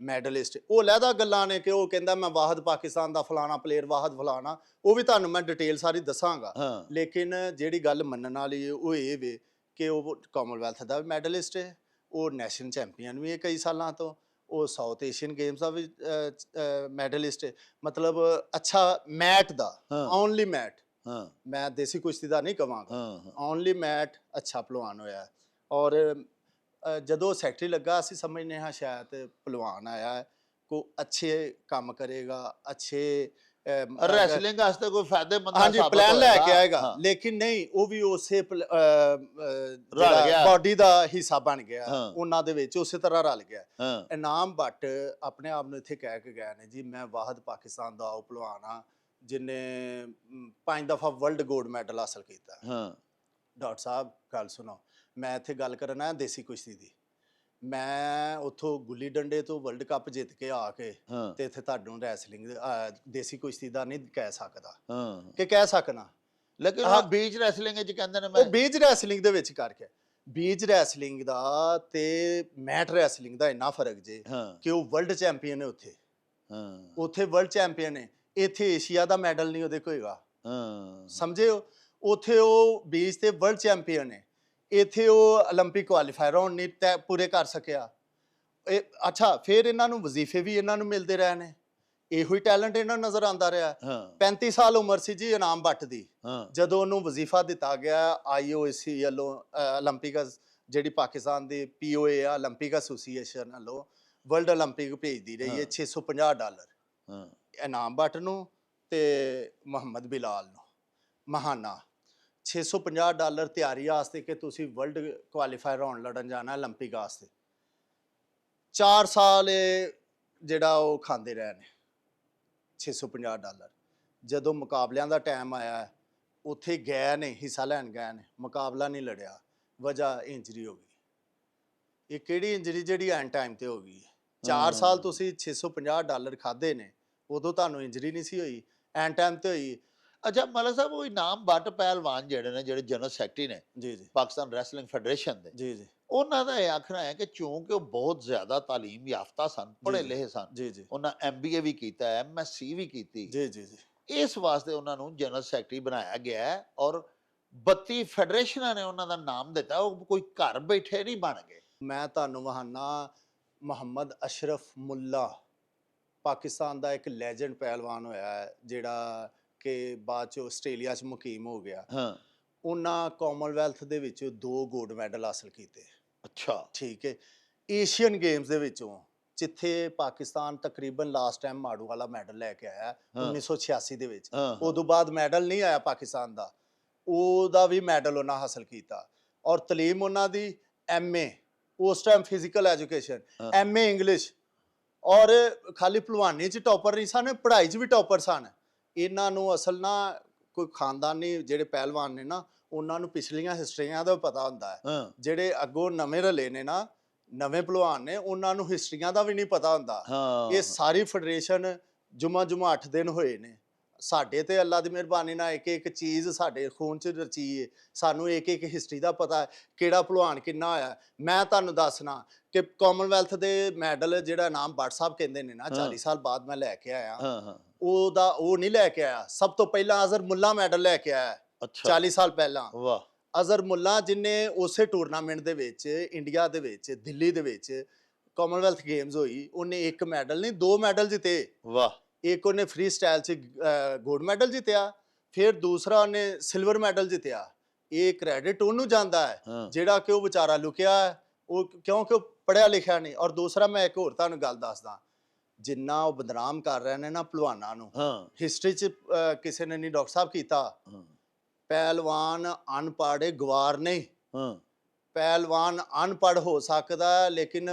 ਮੈਡਲਿਸਟ। ਉਹ ਲਹਿਦਾ ਗੱਲਾਂ ਨੇ ਕਿ ਉਹ ਕਹਿੰਦਾ ਮੈਂ ਵਾਹਦ ਪਾਕਿਸਤਾਨ ਦਾ ਫਲਾਣਾ ਪਲੇਅਰ, ਵਾਹਦ ਫਲਾਣਾ, ਉਹ ਵੀ ਤੁਹਾਨੂੰ ਮੈਂ ਡਿਟੇਲ ਸਾਰੀ ਦੱਸਾਂਗਾ। ਹਾਂ ਲੇਕਿਨ ਜਿਹੜੀ ਗੱਲ ਮੰਨਣ ਵਾਲੀ ਹੈ ਉਹ ਇਹ ਵੇ ਕਿ ਉਹ ਕਾਮਨਵੈਲਥ ਦਾ ਵੀ ਮੈਡਲਿਸਟ ਹੈ, ਉਹ ਨੈਸ਼ਨਲ ਚੈਂਪੀਅਨ ਵੀ ਹੈ ਕਈ ਸਾਲਾਂ ਤੋਂ, ਉਹ ਸਾਊਥ ਏਸ਼ੀਅਨ ਗੇਮਸ ਦਾ ਵੀ ਮੈਡਲਿਸਟ ਹੈ। ਮਤਲਬ ਅੱਛਾ ਮੈਟ ਦਾ, ਹਾਂ। ਓਨਲੀ ਮੈਟ, ਹਾਂ ਮੈਂ ਦੇਸੀ ਕੁਸ਼ਤੀ ਦਾ ਨਹੀਂ ਕਵਾਂਗਾ, ਹਾਂ ਓਨਲੀ ਮੈਟ ਅੱਛਾ ਪਹਿਲਵਾਨ ਹੋਇਆ। ਔਰ ਜਦੋਂ ਸੈਕਟਰੀ ਲੱਗਾ ਅਸੀਂ ਸਮਝਨੇ ਹਾਂ ਸ਼ਾਇਦ ਪਹਿਲਵਾਨ ਆਇਆ ਹੈ, ਕੋ ਅੱਛੇ ਕੰਮ ਕਰੇਗਾ, ਅੱਛੇ ਰੈਸਲਿੰਗ ਵਾਸਤੇ ਕੋਈ ਫਾਇਦੇਮੰਦ ਹਾਂਜੀ ਸਾਬਤ ਪਲਾਨ ਲੈ ਹੋਏਗਾ। ਕੇ ਆਏਗਾ, ਹਾਂ, ਲੇਕਿਨ ਨਹੀਂ, ਉਹ ਵੀ ਉਸੇ ਰਲ ਗਿਆ। ਬਾਡੀ ਦਾ ਹਿੱਸਾ ਬਣ ਗਿਆ ਹਾਂ। ਉਹਨਾਂ ਦੇ ਵਿੱਚ, ਉਸੇ ਤਰ੍ਹਾਂ ਰਲ ਗਿਆ। ਹਾਂ, ਇਨਾਮ ਭੱਟ ਆਪਣੇ ਆਪ ਨੂੰ ਇੱਥੇ ਕਹਿ ਕੇ ਗਏ ਨੇ ਜੀ ਮੈਂ ਵਾਹਦ ਪਾਕਿਸਤਾਨ ਦਾ ਉਹ ਪਹਿਲਵਾਨ ਆ ਜਿਹਨੇ 5 ਦਫਾ ਵਰਲਡ ਗੋਲਡ ਮੈਡਲ ਹਾਸਲ ਕੀਤਾ। ਹਾਂ, ਡਾਕਟਰ ਸਾਹਿਬ ਗੱਲ ਸੁਣੋ, ਮੈਂ ਇੱਥੇ ਗੱਲ ਕਰਨਾ ਦੇਸੀ ਕੁਸ਼ਤੀ ਦੀ। ਮੈਂ ਉੱਥੋਂ ਗੁੱਲੀ ਡੰਡੇ ਤੋਂ ਵਰਲਡ ਕੱਪ ਜਿੱਤ ਕੇ ਆ ਕੇ ਹਾਂ, ਤੇ ਇੱਥੇ ਤੁਹਾਨੂੰ ਰੈਸਲਿੰਗ ਦੇਸੀ ਕੁਸ਼ਤੀ ਦਾ ਨਹੀਂ ਕਹਿ ਸਕਦਾ ਹਾਂ। ਕਿ ਕਹਿ ਸਕਣਾ। ਲੇਕਿਨ ਹਾਂ। ਉਹ ਬੀਚ ਰੈਸਲਿੰਗ ਚ ਕਹਿੰਦੇ ਨੇ ਉਹ ਮੈਂ ਬੀਚ ਰੈਸਲਿੰਗ ਦੇ ਵਿੱਚ ਕਰਕੇ, ਬੀਚ ਰੈਸਲਿੰਗ ਦਾ ਤੇ ਮੈਟ ਰੈਸਲਿੰਗ ਦਾ ਇੰਨਾ ਫਰਕ ਜੇ ਹਾਂ, ਕਿ ਉਹ ਵਰਲਡ ਚੈਂਪੀਅਨ ਨੇ ਉੱਥੇ, ਹਾਂ, ਉੱਥੇ ਵਰਲਡ ਚੈਂਪੀਅਨ ਨੇ, ਇੱਥੇ ਏਸ਼ੀਆ ਦਾ ਮੈਡਲ ਨਹੀਂ ਉਹਦੇ ਕੋਲ ਹੈਗਾ, ਹਾਂ, ਸਮਝੇ ਹੋ। ਉੱਥੇ ਉਹ ਬੀਚ ਤੇ ਵਰਲਡ ਚੈਂਪੀਅਨ ਨੇ, ਇੱਥੇ ਉਹ 올림픽 ਕੁਆਲੀਫਾਇਰ ਹੁਣ ਨਹੀਂ ਤੈ ਪੂਰੇ ਕਰ ਸਕਿਆ। ਇਹ ਅੱਛਾ, ਫਿਰ ਇਹਨਾਂ ਨੂੰ ਵਜ਼ੀਫੇ ਵੀ ਇਹਨਾਂ ਨੂੰ ਮਿਲਦੇ ਰਹੇ ਨੇ, ਇਹੋ ਹੀ ਟੈਲੈਂਟ ਇਹਨਾਂ ਨੂੰ ਨਜ਼ਰ ਆਉਂਦਾ ਰਿਹਾ। ਹਾਂ, 35 ਸਾਲ ਉਮਰ ਸੀ ਜੀ ਇਨਾਮ ਭੱਟ ਦੀ ਹਾਂ, ਜਦੋਂ ਉਹਨੂੰ ਵਜ਼ੀਫਾ ਦਿੱਤਾ ਗਿਆ IOC ਵੱਲੋਂ, 올림픽ਸ ਜਿਹੜੀ ਪਾਕਿਸਤਾਨ ਦੀ POA ਆ, 올림픽 ਐਸੋਸੀਏਸ਼ਨ ਵੱਲੋਂ ਵਰਲਡ 올림픽 ਭੇਜਦੀ ਰਹੀ ਹੈ $650 ਹਾਂ, ਇਨਾਮ ਭੱਟ ਨੂੰ ਤੇ ਮੁਹੰਮਦ ਬਿਲਾਲ ਨੂੰ ਮਹਾਨਾ। $650 ਤਿਆਰੀ ਵਾਸਤੇ ਕਿ ਤੁਸੀਂ ਵਰਲਡ ਕੁਆਲੀਫਾਇਰ ਹੋਣ ਲੜਨ ਜਾਣਾ 올림픽 ਵਾਸਤੇ। 4 ਸਾਲ ਇਹ ਜਿਹੜਾ ਉਹ ਖਾਂਦੇ ਰਹੇ ਨੇ $650। ਜਦੋਂ ਮੁਕਾਬਲਿਆਂ ਦਾ ਟਾਈਮ ਆਇਆ ਉੱਥੇ ਗਏ ਨੇ, ਹਿੱਸਾ ਲੈਣ ਗਏ ਨੇ, ਮੁਕਾਬਲਾ ਨਹੀਂ ਲੜਿਆ, ਵਜ੍ਹਾ ਇੰਜਰੀ ਹੋ ਗਈ। ਇਹ ਕਿਹੜੀ ਇੰਜਰੀ ਜਿਹੜੀ ਐਨ ਟਾਈਮ ਤੇ ਹੋ ਗਈ ਹੈ? 4 ਸਾਲ ਤੁਸੀਂ $650 ਖਾਦੇ ਨੇ, ਉਦੋਂ ਤੁਹਾਨੂੰ ਇੰਜਰੀ ਨਹੀਂ ਸੀ ਹੋਈ, ਐਨ ਟਾਈਮ ਤੇ ਹੋਈ। ਅੱਛਾ ਮਲਕ ਸਾਹਿਬ, ਉਹ ਇਨਾਮ ਭੱਟ ਪਹਿਲਵਾਨ ਜਿਹੜੇ ਨੇ, ਜਿਹੜੇ ਜਨਰਲ ਸੈਕਟਰੀ ਨੇ ਜੀ ਜੀ ਪਾਕਿਸਤਾਨ ਰੈਸਲਿੰਗ ਫੈਡਰੇਸ਼ਨ ਦੇ, ਜੀ ਜੀ ਉਹਨਾਂ ਦਾ ਇਹ ਆਖਣਾ ਹੈ ਕਿ ਚੂੰਕਿ ਉਹ ਬਹੁਤ ਜ਼ਿਆਦਾ ਤਾਲੀਮ ਯਾਫਤਾ ਸਨ, ਪੜ੍ਹੇ ਲਿਖੇ ਸਨ, ਜੀ ਜੀ ਉਹਨਾਂ MBA ਵੀ ਕੀਤਾ, MSc ਵੀ ਕੀਤੀ, ਜੀ ਜੀ ਜੀ ਇਸ ਵਾਸਤੇ ਉਹਨਾਂ ਨੂੰ ਜਨਰਲ ਸੈਕਟਰੀ ਬਣਾਇਆ ਗਿਆ ਹੈ ਔਰ 32 ਫੈਡਰੇਸ਼ਨਾਂ ਨੇ ਉਹਨਾਂ ਦਾ ਨਾਮ ਦਿੱਤਾ। ਉਹ ਕੋਈ ਘਰ ਬੈਠੇ ਨਹੀਂ ਬਣ ਗਏ। ਮੈਂ ਤੁਹਾਨੂੰ ਵਹਾਨਾ ਮੁਹੰਮਦ ਅਸ਼ਰਫ ਮੁੱਲਾ, ਪਾਕਿਸਤਾਨ ਦਾ ਇੱਕ ਲੈਜੈਂਡ ਪਹਿਲਵਾਨ ਹੋਇਆ ਹੈ ਜਿਹੜਾ ਕਿ ਬਾਅਦ ਚ ਆਸਟ੍ਰੇਲੀਆ 'ਚ ਮੁਕੀਮ ਹੋ ਗਿਆ। ਹਾਂ, ਉਹਨਾਂ ਕਾਮਨਵੈਲਥ ਦੇ ਵਿੱਚ 2 ਗੋਲਡ ਮੈਡਲ ਹਾਸਲ ਕੀਤੇ। ਅੱਛਾ, ਠੀਕ ਹੈ। ਏਸ਼ੀਅਨ ਗੇਮਸ ਦੇ ਵਿੱਚੋਂ ਜਿੱਥੇ ਪਾਕਿਸਤਾਨ ਤਕਰੀਬਨ ਲਾਸਟ ਟਾਈਮ ਮਾੜੂ ਵਾਲਾ ਮੈਡਲ ਲੈ ਕੇ ਆਇਆ 1986 ਦੇ ਵਿੱਚ, ਹਾਂ, ਉਦੋਂ ਬਾਅਦ ਮੈਡਲ ਨਹੀਂ ਆਇਆ ਪਾਕਿਸਤਾਨ ਦਾ, ਉਹਦਾ ਵੀ ਮੈਡਲ ਉਹਨਾਂ ਹਾਸਲ ਕੀਤਾ। ਔਰ ਤਲੀਮ ਉਹਨਾਂ ਦੀ MA, ਉਸ time physical education, MA English, ਔਰ ਖਾਲੀ ਭਲਵਾਨੀ 'ਚ ਟੌਪਰ ਨਹੀਂ ਸਨ, ਪੜ੍ਹਾਈ 'ਚ ਵੀ ਟੌਪਰ ਸਨ। ਇਹਨਾਂ ਨੂੰ ਅਸਲ ਨਾ ਕੋਈ ਖਾਨਦਾਨੀ ਜਿਹੜੇ ਪਹਿਲਵਾਨ ਨੇ ਨਾ, ਉਹਨਾਂ ਨੂੰ ਪਿਛਲੀਆਂ ਹਿਸਟਰੀਆਂ ਦਾ ਪਤਾ ਹੁੰਦਾ ਹੈ। ਹਾਂ, ਜਿਹੜੇ ਅੱਗੋਂ ਨਵੇਂ ਰਲੇ ਨੇ ਨਾ, ਨਵੇਂ ਭਲਵਾਨ ਨੇ, ਉਹਨਾਂ ਨੂੰ ਹਿਸਟਰੀਆਂ ਦਾ ਵੀ ਨਹੀਂ ਪਤਾ ਹੁੰਦਾ। ਹਾਂ, ਇਹ ਸਾਰੀ ਫੈਡਰੇਸ਼ਨ ਜੁਮਾ 8 ਦਿਨ ਹੋਏ ਨੇ। ਸਾਡੇ ਤੇ ਅੱਲਾ ਦੀ ਮਿਹਰਬਾਨੀ ਨਾਲ ਇੱਕ ਇੱਕ ਚੀਜ਼ ਸਾਡੇ ਖੂਨ 'ਚ ਰਚੀ ਹੈ, ਸਾਨੂੰ ਇੱਕ ਇੱਕ ਹਿਸਟਰੀ ਦਾ ਪਤਾ ਹੈ, ਕਿਹੜਾ ਭਲਵਾਨ ਕਿੰਨਾ ਹੋਇਆ। ਮੈਂ ਤੁਹਾਨੂੰ ਦੱਸਣਾ ਕਿ ਕਾਮਨਵੈਲਥ ਦੇ ਮੈਡਲ ਜਿਹੜਾ ਇਨਾਮ ਭੱਟ ਸਾਹਿਬ ਕਹਿੰਦੇ ਨੇ ਨਾ, 40 ਸਾਲ ਬਾਅਦ ਮੈਂ ਲੈ ਕੇ ਆਇਆ, ਹਾਂ, ਹਾਂ, ਉਹਦਾ ਉਹ ਨਹੀਂ ਲੈ ਕੇ ਆਇਆ। ਸਭ ਤੋਂ ਪਹਿਲਾਂ ਅਜ਼ਹਰ ਮੁੱਲਾ ਮੈਡਲ ਲੈ ਕੇ ਆਇਆ ਅੱਛਾ, 40 ਸਾਲ ਪਹਿਲਾਂ। ਵਾਹ, ਅਜ਼ਹਰ ਮੁੱਲਾ ਜਿਨੇ ਉਸੇ ਟੂਰਨਾਮੈਂਟ ਦੇ ਵਿੱਚ ਇੰਡੀਆ ਦੇ ਵਿੱਚ ਦਿੱਲੀ ਦੇ ਵਿੱਚ ਕਾਮਨਵੈਲਥ ਗੇਮਸ ਹੋਈ, ਉਹਨੇ 1 ਮੈਡਲ ਨਹੀਂ 2 ਮੈਡਲ ਜਿੱਤੇ। ਵਾਹ, ਇੱਕ ਉਹਨੇ ਫ੍ਰੀ ਸਟਾਈਲ 'ਚ ਗੋਲਡ ਮੈਡਲ ਜਿੱਤਿਆ, ਫਿਰ ਦੂਸਰਾ ਉਹਨੇ ਸਿਲਵਰ ਮੈਡਲ ਜਿੱਤਿਆ। ਇਹ ਕ੍ਰੈਡਿਟ ਉਹਨੂੰ ਜਾਂਦਾ ਹੈ ਹਾਂ, ਜਿਹੜਾ ਕਿ ਉਹ ਵਿਚਾਰਾ ਲੁਕਿਆ ਹੈ, ਉਹ ਕਿਉਂਕਿ ਉਹ ਪੜ੍ਹਿਆ ਲਿਖਿਆ ਨਹੀਂ। ਔਰ ਦੂਸਰਾ ਮੈਂ ਇੱਕ ਹੋਰ ਤੁਹਾਨੂੰ ਗੱਲ ਦੱਸਦਾ, ਜਿੰਨਾ ਉਹ ਬਦਨਾਮ ਕਰ ਰਹੇ ਨੇ ਨਾ ਭਲਵਾਨਾਂ ਨੂੰ, ਹਾਂ, ਹਿਸਟਰੀ 'ਚ ਕਿਸੇ ਨੇ ਨਹੀਂ ਡਾਕਟਰ ਸਾਹਿਬ ਕੀਤਾ। ਹਾਂ, ਪਹਿਲਵਾਨ ਅਨਪੜ੍ਹ ਗਵਾਰ ਨਹੀਂ, ਹਾਂ, ਪਹਿਲਵਾਨ ਅਨਪੜ੍ਹ ਹੋ ਸਕਦਾ ਲੇਕਿਨ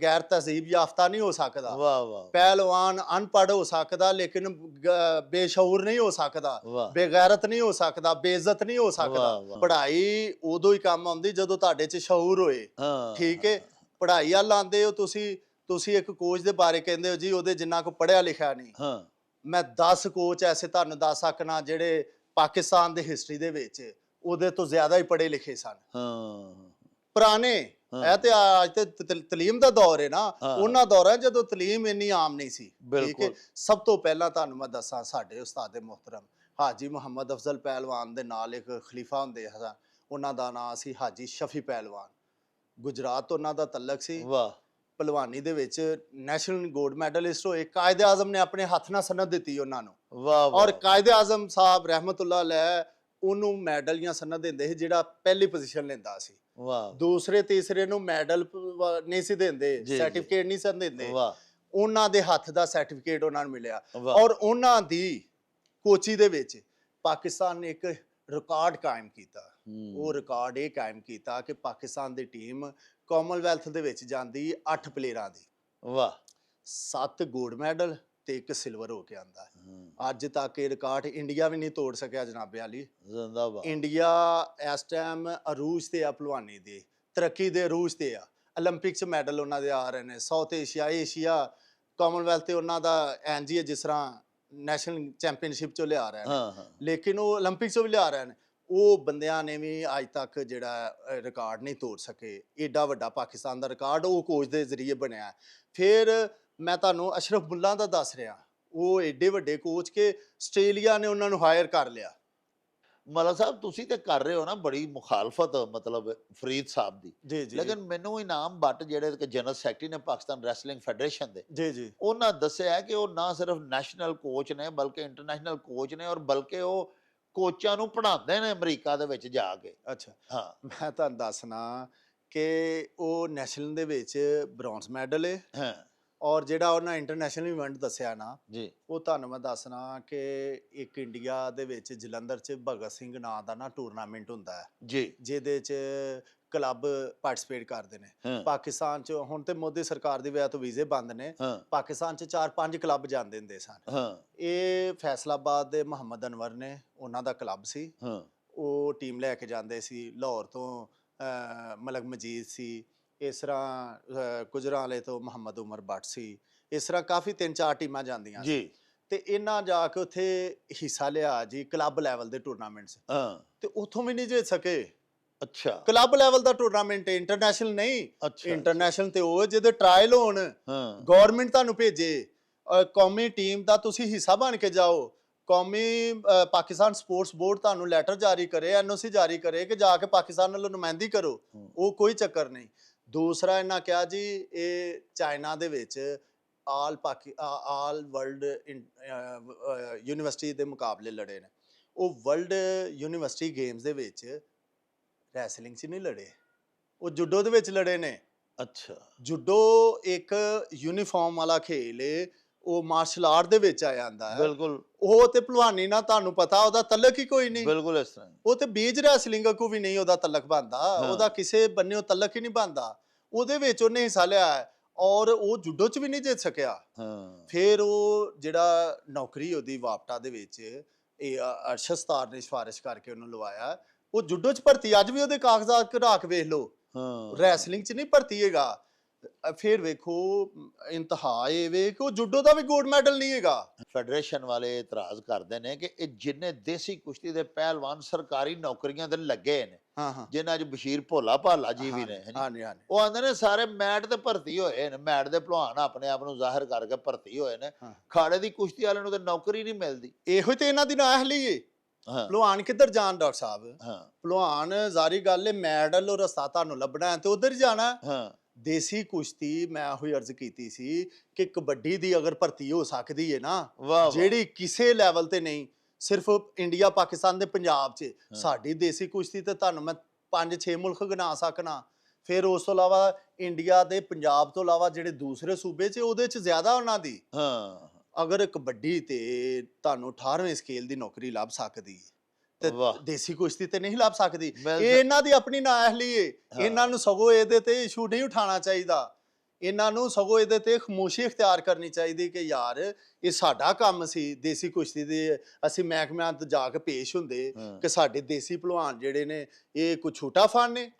ਗੈਰ ਤਹਿਜ਼ੀਬ ਯਾਫਤਾ ਨਹੀਂ ਹੋ ਸਕਦਾ। ਵਾਹ, ਵਾਹ, ਪਹਿਲਵਾਨ ਅਨਪੜ੍ਹ ਹੋ ਸਕਦਾ ਲੇਕਿਨ ਬੇਸ਼ਊਰ ਨਹੀਂ ਹੋ ਸਕਦਾ, ਵਾਹ, ਬੇਗੈਰਤ ਨਹੀਂ ਹੋ ਸਕਦਾ, ਬੇਇੱਜ਼ਤ ਨਹੀਂ ਹੋ ਸਕਦਾ। ਵਾਹ, ਵਾਹ। ਪੜ੍ਹਾਈ ਉਦੋਂ ਹੀ ਕੰਮ ਆਉਂਦੀ ਜਦੋਂ ਤੁਹਾਡੇ 'ਚ ਸ਼ਊਰ ਹੋਏ। ਹਾਂ, ਠੀਕ ਹੈ। ਪੜ੍ਹਾਈ ਵੱਲ ਆਉਂਦੇ ਹੋ ਤੁਸੀਂ ਇੱਕ ਕੋਚ ਦੇ ਬਾਰੇ ਕਹਿੰਦੇ ਹੋ ਜੀ ਉਹਦੇ ਜਿੰਨਾ ਕੋ ਪੜ੍ਹਿਆ ਲਿਖਿਆ ਨਹੀਂ। ਹਾਂ, ਮੈਂ 10 ਕੋਚ ਐਸੇ ਤੁਹਾਨੂੰ ਦੱਸ ਸਕਣਾ ਜਿਹੜੇ ਪਾਕਿਸਤਾਨ ਦੇ ਹਿਸਟਰੀ ਦੇ ਵਿੱਚ ਉਹਦੇ ਤੋਂ ਜ਼ਿਆਦਾ ਹੀ ਪੜ੍ਹੇ ਲਿਖੇ ਸਨ, ਹਾਂ, ਪੁਰਾਣੇ। ਇਹ ਤੇ ਅੱਜ ਤੇ ਤਲੀਮ ਦਾ ਦੌਰ ਹੈ ਨਾ, ਹਾਂ। ਉਹਨਾਂ ਦੌਰਾਂ ਜਦੋਂ ਤਲੀਮ ਇੰਨੀ ਆਮ ਨਹੀਂ ਸੀ। ਠੀਕ ਹੈ। ਬਿਲਕੁਲ। ਸਭ ਤੋਂ ਪਹਿਲਾਂ ਤੁਹਾਨੂੰ ਮੈਂ ਦੱਸਾਂ, ਸਾਡੇ ਉਸਤਾਦ ਮੁਹਤਰਮ ਹਾਜੀ ਮੁਹੰਮਦ ਅਫਜ਼ਲ ਪਹਿਲਵਾਨ ਦੇ ਨਾਲ ਇੱਕ ਖਲੀਫਾ ਹੁੰਦੇ ਸਨ, ਉਹਨਾਂ ਦਾ ਨਾਂ ਸੀ ਹਾਜੀ ਸ਼ਫੀ ਪਹਿਲਵਾਨ। ਗੁਜਰਾਤ ਤੋਂ ਉਹਨਾਂ ਦਾ ਤਲਕ ਸੀ। ਵਾਹ, ਪਹਿਲਵਾਨੀ ਦੇ ਵਿੱਚ ਨੈਸ਼ਨਲ ਗੋਲਡ ਮੈਡਲਿਸਟ ਹੋਏ। ਕਾਇਦ ਆਜ਼ਮ ਨੇ ਆਪਣੇ ਹੱਥ ਨਾਲ ਸਨਦ ਦਿੱਤੀ ਉਹਨਾਂ ਨੂੰ। ਵਾਹ, ਔਰ ਵਾਹ, ਕਾਇਦ ਆਜ਼ਮ ਸਾਹਿਬ ਰਹਿਮਤੁल्लाह अलैह ਉਹਨੂੰ ਮੈਡਲ ਜਾਂ ਸਨਦ ਦਿੰਦੇ ਸੀ ਜਿਹੜਾ ਪਹਿਲੀ ਪੋਜੀਸ਼ਨ ਲੈਂਦਾ ਸੀ। ਵਾਹ ਦੂਸਰੇ ਤੀਸਰੇ ਨੂੰ ਮੈਡਲ ਨਹੀਂ ਸੀ ਦਿੰਦੇ, ਜੀ। ਸਰਟੀਫਿਕੇਟ ਨਹੀਂ ਸਨ ਦਿੰਦੇ। ਵਾਹ ਉਹਨਾਂ ਦੇ ਹੱਥ ਦਾ ਸਰਟੀਫਿਕੇਟ ਉਹਨਾਂ ਨੂੰ ਮਿਲਿਆ। ਵਾਹ। ਔਰ ਉਹਨਾਂ ਦੀ ਕੋਚੀ ਦੇ ਵਿੱਚ ਪਾਕਿਸਤਾਨ ਨੇ ਇੱਕ ਰਿਕਾਰਡ ਕਾਇਮ ਕੀਤਾ। ਉਹ ਰਿਕਾਰਡ ਇਹ ਕਾਇਮ ਕੀਤਾ ਕਿ ਪਾਕਿਸਤਾਨ ਦੀ ਟੀਮ ਕਾਮਨਵੈਲਥ ਦੇ ਵਿੱਚ ਜਾਂਦੀ 8 ਪਲੇਅਰਾਂ ਦੀ, ਵਾਹ 7 ਗੋਲਡ ਮੈਡਲ ਤੇ 1 ਸਿਲਵਰ ਹੋ ਕੇ ਆਂਦਾ। ਅੱਜ ਤੱਕ ਇਹ ਰਿਕਾਰਡ ਇੰਡੀਆ ਵੀ ਨਹੀਂ ਤੋੜ ਸਕਿਆ ਜਨਾਬੇ ਅਲੀ। ਜ਼ਿੰਦਾਬਾਦ। ਇੰਡੀਆ ਇਸ ਟਾਈਮ ਅਰੂਜ ਤੇ ਆ, ਭਲਵਾਨੀ ਦੇ ਤਰੱਕੀ ਦੇ ਅਰੂਜ ਤੇ ਆ। 올림픽 'ਚ ਮੈਡਲ ਉਹਨਾਂ ਦੇ ਆ ਰਹੇ ਨੇ, ਸਾਊਥ ਏਸ਼ੀਆ, ਏਸ਼ੀਆ, ਕਾਮਨਵੈਲਥ ਤੇ ਉਹਨਾਂ ਦਾ ਐਨ ਜੀ ਜਿਸ ਤਰ੍ਹਾਂ ਨੈਸ਼ਨਲ ਚੈਂਪੀਅਨਸ਼ਿਪ 'ਚੋਂ ਲਿਆ ਰਹੇ ਨੇ, ਲੇਕਿਨ ਉਹ 올림픽 'ਚੋਂ ਵੀ ਲਿਆ ਰਹੇ ਨੇ। ਉਹ ਬੰਦਿਆਂ ਨੇ ਵੀ ਅੱਜ ਤੱਕ ਜਿਹੜਾ ਰਿਕਾਰਡ ਨਹੀਂ ਤੋੜ ਸਕੇ। ਏਡਾ ਵੱਡਾ ਪਾਕਿਸਤਾਨ ਦਾ ਰਿਕਾਰਡ ਉਹ ਕੋਚ ਦੇ ਜ਼ਰੀਏ ਬਣਿਆ। ਫਿਰ ਮੈਂ ਤੁਹਾਨੂੰ ਅਸ਼ਰਫ ਬੁੱਲਾ ਦਾ ਦੱਸ ਰਿਹਾ, ਉਹ ਏਡੇ ਵੱਡੇ ਕੋਚ ਕਿ ਆਸਟ੍ਰੇਲੀਆ ਨੇ ਉਹਨਾਂ ਨੂੰ ਹਾਇਰ ਕਰ ਲਿਆ। ਮਤਲਬ ਸਾਹਿਬ ਤੁਸੀਂ ਤੇ ਕਰ ਰਹੇ ਹੋ ਨਾ ਬੜੀ ਮੁਖਾਲਫਤ ਮਤਲਬ ਫਰੀਦ ਸਾਹਿਬ ਦੀ, ਜੀ ਜੀ ਲੇਕਿਨ ਮੈਨੂੰ ਇਨਾਮ ਭੱਟ ਜਿਹੜੇ ਕਿ ਜਨਰਲ ਸੈਕਟਰੀ ਨੇ ਪਾਕਿਸਤਾਨ ਰੈਸਲਿੰਗ ਫੈਡਰੇਸ਼ਨ ਦੇ, ਜੀ ਜੀ ਉਹਨਾਂ ਦੱਸਿਆ ਕਿ ਉਹ ਨਾ ਸਿਰਫ ਨੈਸ਼ਨਲ ਕੋਚ ਨੇ ਬਲਕਿ ਇੰਟਰਨੈਸ਼ਨਲ ਕੋਚ ਨੇ, ਔਰ ਬਲਕਿ ਉਹ ਕੋਚਾਂ ਨੂੰ ਪੜ੍ਹਾਉਂਦੇ ਨੇ ਅਮਰੀਕਾ ਦੇ ਵਿੱਚ ਜਾ ਕੇ। ਅੱਛਾ, ਹਾਂ ਮੈਂ ਤੁਹਾਨੂੰ ਦੱਸਣਾ ਕਿ ਉਹ ਨੈਸ਼ਨਲ ਦੇ ਵਿੱਚ ਬ੍ਰੌਂਜ਼ ਮੈਡਲ ਹੈ। ਹਾਂ ਔਰ ਜਿਹੜਾ ਉਹਨਾਂ ਇੰਟਰਨੈਸ਼ਨਲ ਇਵੈਂਟ ਦੱਸਿਆ ਨਾ, ਜੀ ਉਹ ਤੁਹਾਨੂੰ ਮੈਂ ਦੱਸਣਾ ਕਿ ਇੱਕ ਇੰਡੀਆ ਦੇ ਵਿੱਚ ਜਲੰਧਰ 'ਚ ਭਗਤ ਸਿੰਘ ਨਾਂ ਦਾ ਨਾ ਟੂਰਨਾਮੈਂਟ ਹੁੰਦਾ ਹੈ, ਜੀ ਜਿਹਦੇ 'ਚ ਕਲੱਬ ਪਾਰਟਿਸਿਪੇਟ ਕਰਦੇ ਨੇ। ਹਾਂ ਪਾਕਿਸਤਾਨ 'ਚ ਹੁਣ ਤੇ ਮੋਦੀ ਸਰਕਾਰ ਦੀ ਵਜ੍ਹਾ ਤੋਂ ਵੀਜ਼ੇ ਬੰਦ ਨੇ, ਹਾਂ ਪਾਕਿਸਤਾਨ 'ਚ 4-5 ਕਲੱਬ ਜਾਂਦੇ ਹੁੰਦੇ ਸਨ। ਹਾਂ ਇਹ ਫੈਸਲਾਬਾਦ ਦੇ ਮੁਹੰਮਦ ਅਨਵਰ ਨੇ, ਉਹਨਾਂ ਦਾ ਕਲੱਬ ਸੀ, ਹਾਂ ਉਹ ਟੀਮ ਲੈ ਕੇ ਜਾਂਦੇ ਸੀ। ਲਾਹੌਰ ਤੋਂ ਮਲਕ ਮਜੀਦ ਸੀ, ਇਸ ਤਰ੍ਹਾਂ ਗੁਜਰਾਂਵਾਲੇ ਤੋਂ ਮੁਹੰਮਦ ਉਮਰ ਬੱਟ ਸੀ, ਇਸ ਤਰ੍ਹਾਂ ਕਾਫੀ 3-4 ਟੀਮਾਂ ਜਾਂਦੀਆਂ ਸੀ। ਜੀ ਤੇ ਇਹਨਾਂ ਜਾ ਕੇ ਉੱਥੇ ਹਿੱਸਾ ਲਿਆ ਜੀ ਕਲੱਬ ਲੈਵਲ ਦੇ ਟੂਰਨਾਮੈਂਟਸ, ਹਾਂ ਤੇ ਉੱਥੋਂ ਵੀ ਨਹੀਂ ਜਿੱਤ ਸਕੇ। ਅੱਛਾ ਕਲੱਬ ਲੈਵਲ ਦਾ ਟੂਰਨਾਮੈਂਟ, ਇੰਟਰਨੈਸ਼ਨਲ ਨਹੀਂ। ਅੱਛਾ ਇੰਟਰਨੈਸ਼ਨਲ ਤੇ ਉਹ ਜਿਹਦੇ ਟਰਾਇਲ ਹੋਣ, ਹਾਂ ਗਵਰਨਮੈਂਟ ਤੁਹਾਨੂੰ ਭੇਜੇ, ਕੌਮੀ ਟੀਮ ਦਾ ਤੁਸੀਂ ਹਿੱਸਾ ਬਣ ਕੇ ਜਾਓ, ਕੌਮੀ ਪਾਕਿਸਤਾਨ ਸਪੋਰਟਸ ਬੋਰਡ ਤੁਹਾਨੂੰ ਲੈਟਰ ਜਾਰੀ ਕਰੇ, ਐਨਓਸੀ ਜਾਰੀ ਕਰੇ ਕਿ ਜਾ ਕੇ ਪਾਕਿਸਤਾਨ ਵੱਲੋਂ ਨੁਮਾਇੰਦਗੀ ਕਰੋ, ਉਹ ਕੋਈ ਚੱਕਰ ਨਹੀਂ। ਦੂਸਰਾ ਇਹਨਾਂ ਕਿਹਾ ਜੀ ਇਹ ਚਾਈਨਾ ਦੇ ਵਿੱਚ ਆਲ ਵਰਲਡ ਯੂਨੀਵਰਸਿਟੀ ਦੇ ਮੁਕਾਬਲੇ ਲੜੇ ਨੇ। ਉਹ ਵਰਲਡ ਯੂਨੀਵਰਸਿਟੀ ਗੇਮਸ ਦੇ ਵਿੱਚ ਰੈਸਲਿੰਗ 'ਚ ਨਹੀਂ ਲੜੇ, ਉਹ ਜੂਡੋ ਦੇ ਵਿੱਚ ਲੜੇ ਨੇ। ਅੱਛਾ ਜੂਡੋ ਇੱਕ ਯੂਨੀਫਾਰਮ ਵਾਲਾ ਖੇਲ ਏ, ਉਹ ਮਾਰਸ਼ਲ ਆਰਟ ਦੇ ਵਿੱਚ ਆ ਜਾਂਦਾ ਹੈ। ਬਿਲਕੁਲ ਉਹ ਤੇ ਭਲਵਾਨੀ ਨਾਲ ਤੁਹਾਨੂੰ ਪਤਾ ਉਹਦਾ ਤਲਕ ਹੀ ਕੋਈ ਨਹੀਂ। ਬਿਲਕੁਲ ਇਸ ਤਰ੍ਹਾਂ ਉਹ ਤੇ ਬੀਜ ਰੈਸਲਿੰਗ ਕੋ ਵੀ ਨਹੀਂ ਉਹਦਾ ਤਲਕ ਬਣਦਾ, ਉਹਦਾ ਕਿਸੇ ਬੰਨੇ ਉਹ ਤਲਕ ਹੀ ਨਹੀਂ ਬਣਦਾ। ਉਹਦੇ ਵਿੱਚ ਉਹਨੇ ਹਿੱਸਾ ਲਿਆ ਹੈ ਔਰ ਉਹ ਜੂਡੋ 'ਚ ਵੀ ਨਹੀਂ ਜਿੱਤ ਸਕਿਆ। ਹਾਂ ਫਿਰ ਉਹ ਜਿਹੜਾ ਨੌਕਰੀ ਉਹਦੀ ਵਾਪਟਾ ਦੇ ਵਿੱਚ ਇਹ ਅਰਸ਼ਦ ਸਤਾਰ ਨੇ ਸਿਫਾਰਿਸ਼ ਕਰਕੇ ਉਹਨੂੰ ਲਵਾਇਆ, ਉਹ ਜੂਡੋ 'ਚ ਭਰਤੀ। ਅੱਜ ਵੀ ਉਹਦੇ ਕਾਗਜ਼ਾਤ ਕਢਾ ਕੇ ਵੇਖ ਲਓ, ਹਾਂ ਰੈਸਲਿੰਗ 'ਚ ਨਹੀਂ ਭਰਤੀ ਹੈਗਾ। ਫਿਰ ਵੇਖੋ ਇੰਤਹਾ ਇਹ ਵੇ ਕਿ ਉਹ ਜੂਡੋ ਦਾ ਵੀ ਗੋਲਡ ਮੈਡਲ ਨਹੀਂ ਹੈਗਾ। ਫੈਡਰੇਸ਼ਨ ਵਾਲੇ ਇਤਰਾਜ਼ ਕਰਦੇ ਨੇ ਕਿ ਇਹ ਜਿੰਨੇ ਦੇਸੀ ਕੁਸ਼ਤੀ ਦੇ ਪਹਿਲਵਾਨ ਸਰਕਾਰੀ ਨੌਕਰੀਆਂ ਤੇ ਲੱਗੇ ਨੇ, ਹਾਂ ਹਾਂ ਜਿਨ੍ਹਾਂ 'ਚ ਬਸ਼ੀਰ ਭੋਲਾ ਭਾਲਾ ਜੀ ਵੀ ਨੇ, ਹਾਂਜੀ ਹਾਂਜੀ ਉਹ ਆਂਦੇ ਨੇ ਸਾਰੇ ਮੈਟ ਤੇ ਭਰਤੀ ਹੋਏ ਨੇ, ਮੈਟ ਦੇ ਭਲਵਾਨ ਆਪਣੇ ਆਪ ਨੂੰ ਜ਼ਾਹਿਰ ਕਰਕੇ ਭਰਤੀ ਹੋਏ ਨੇ, ਖਾੜੇ ਦੀ ਕੁਸ਼ਤੀ ਵਾਲਿਆਂ ਨੂੰ ਤੇ ਨੌਕਰੀ ਨਹੀਂ ਮਿਲਦੀ। ਇਹੋ ਤੇ ਇਹਨਾਂ ਦੀ ਨਾਅਹਲੀ ਏ। ਹਾਂ ਭਲਵਾਨ ਕਿੱਧਰ ਜਾਣ ਡਾਕਟਰ ਸਾਹਿਬ? ਹਾਂ ਭਲਵਾਨ ਜ਼ਾਰੀ ਗੱਲ ਏ, ਮੈਡਲ ਉਹ ਰਸਤਾ ਤੁਹਾਨੂੰ ਲੱਭਣਾ ਹੈ ਤੇ ਉਧਰ ਹੀ ਜਾਣਾ। ਹਾਂ ਦੇਸੀ ਕੁਸ਼ਤੀ ਮੈਂ ਉਹੀ ਅਰਜ਼ ਕੀਤੀ ਸੀ ਕਿ ਕਬੱਡੀ ਦੀ ਅਗਰ ਭਰਤੀ ਹੋ ਸਕਦੀ ਹੈ ਨਾ, ਵਾਹ ਜਿਹੜੀ ਕਿਸੇ ਲੈਵਲ ਤੇ ਨਹੀਂ, ਸਿਰਫ ਇੰਡੀਆ ਪਾਕਿਸਤਾਨ ਦੇ ਪੰਜਾਬ 'ਚ ਸਾਡੀ ਦੇਸੀ ਕੁਸ਼ਤੀ ਤੇ ਤੁਹਾਨੂੰ ਮੈਂ 5-6 ਮੁਲਕ ਗਿਣਾ ਸਕਣਾ। ਫਿਰ ਉਸ ਤੋਂ ਇਲਾਵਾ ਇੰਡੀਆ ਦੇ ਪੰਜਾਬ ਤੋਂ ਇਲਾਵਾ ਜਿਹੜੇ ਦੂਸਰੇ ਸੂਬੇ 'ਚ ਉਹਦੇ 'ਚ ਜ਼ਿਆਦਾ ਉਹਨਾਂ ਦੀ। ਹਾਂ ਅਗਰ ਕਬੱਡੀ ਤੇ ਤੁਹਾਨੂੰ 18ਵੇਂ ਸਕੇਲ ਦੀ ਨੌਕਰੀ ਲੱਭ ਸਕਦੀ ਤੇ ਦੇਸੀ ਕੁਸ਼ਤੀ ਤੇ ਨਹੀਂ ਲੱਭ ਸਕਦੀ। ਇਹ ਇਹਨਾਂ ਦੀ ਆਪਣੀ ਨਾਅਹਲੀ ਏ। ਇਹਨਾਂ ਨੂੰ ਸਗੋਂ ਇਹਦੇ ਤੇ ਇਸ਼ੂ ਨਹੀਂ ਉਠਾਉਣਾ ਚਾਹੀਦਾ, ਇਹਨਾਂ ਨੂੰ ਸਗੋਂ ਇਹਦੇ ਤੇ ਖਾਮੋਸ਼ੀ ਇਖਤਿਆਰ ਕਰਨੀ ਚਾਹੀਦੀ ਕਿ ਯਾਰ ਇਹ ਸਾਡਾ ਕੰਮ ਸੀ ਦੇਸੀ ਕੁਸ਼ਤੀ ਦੇ, ਅਸੀਂ ਮਹਿਕਮਿਆਂ ਤੇ ਜਾ ਕੇ ਪੇਸ਼ ਹੁੰਦੇ ਕਿ ਸਾਡੇ ਦੇਸੀ ਭਲਵਾਨ ਜਿਹੜੇ ਨੇ ਇਹ ਕੋਈ ਛੋਟਾ ਫਨ ਨੇ,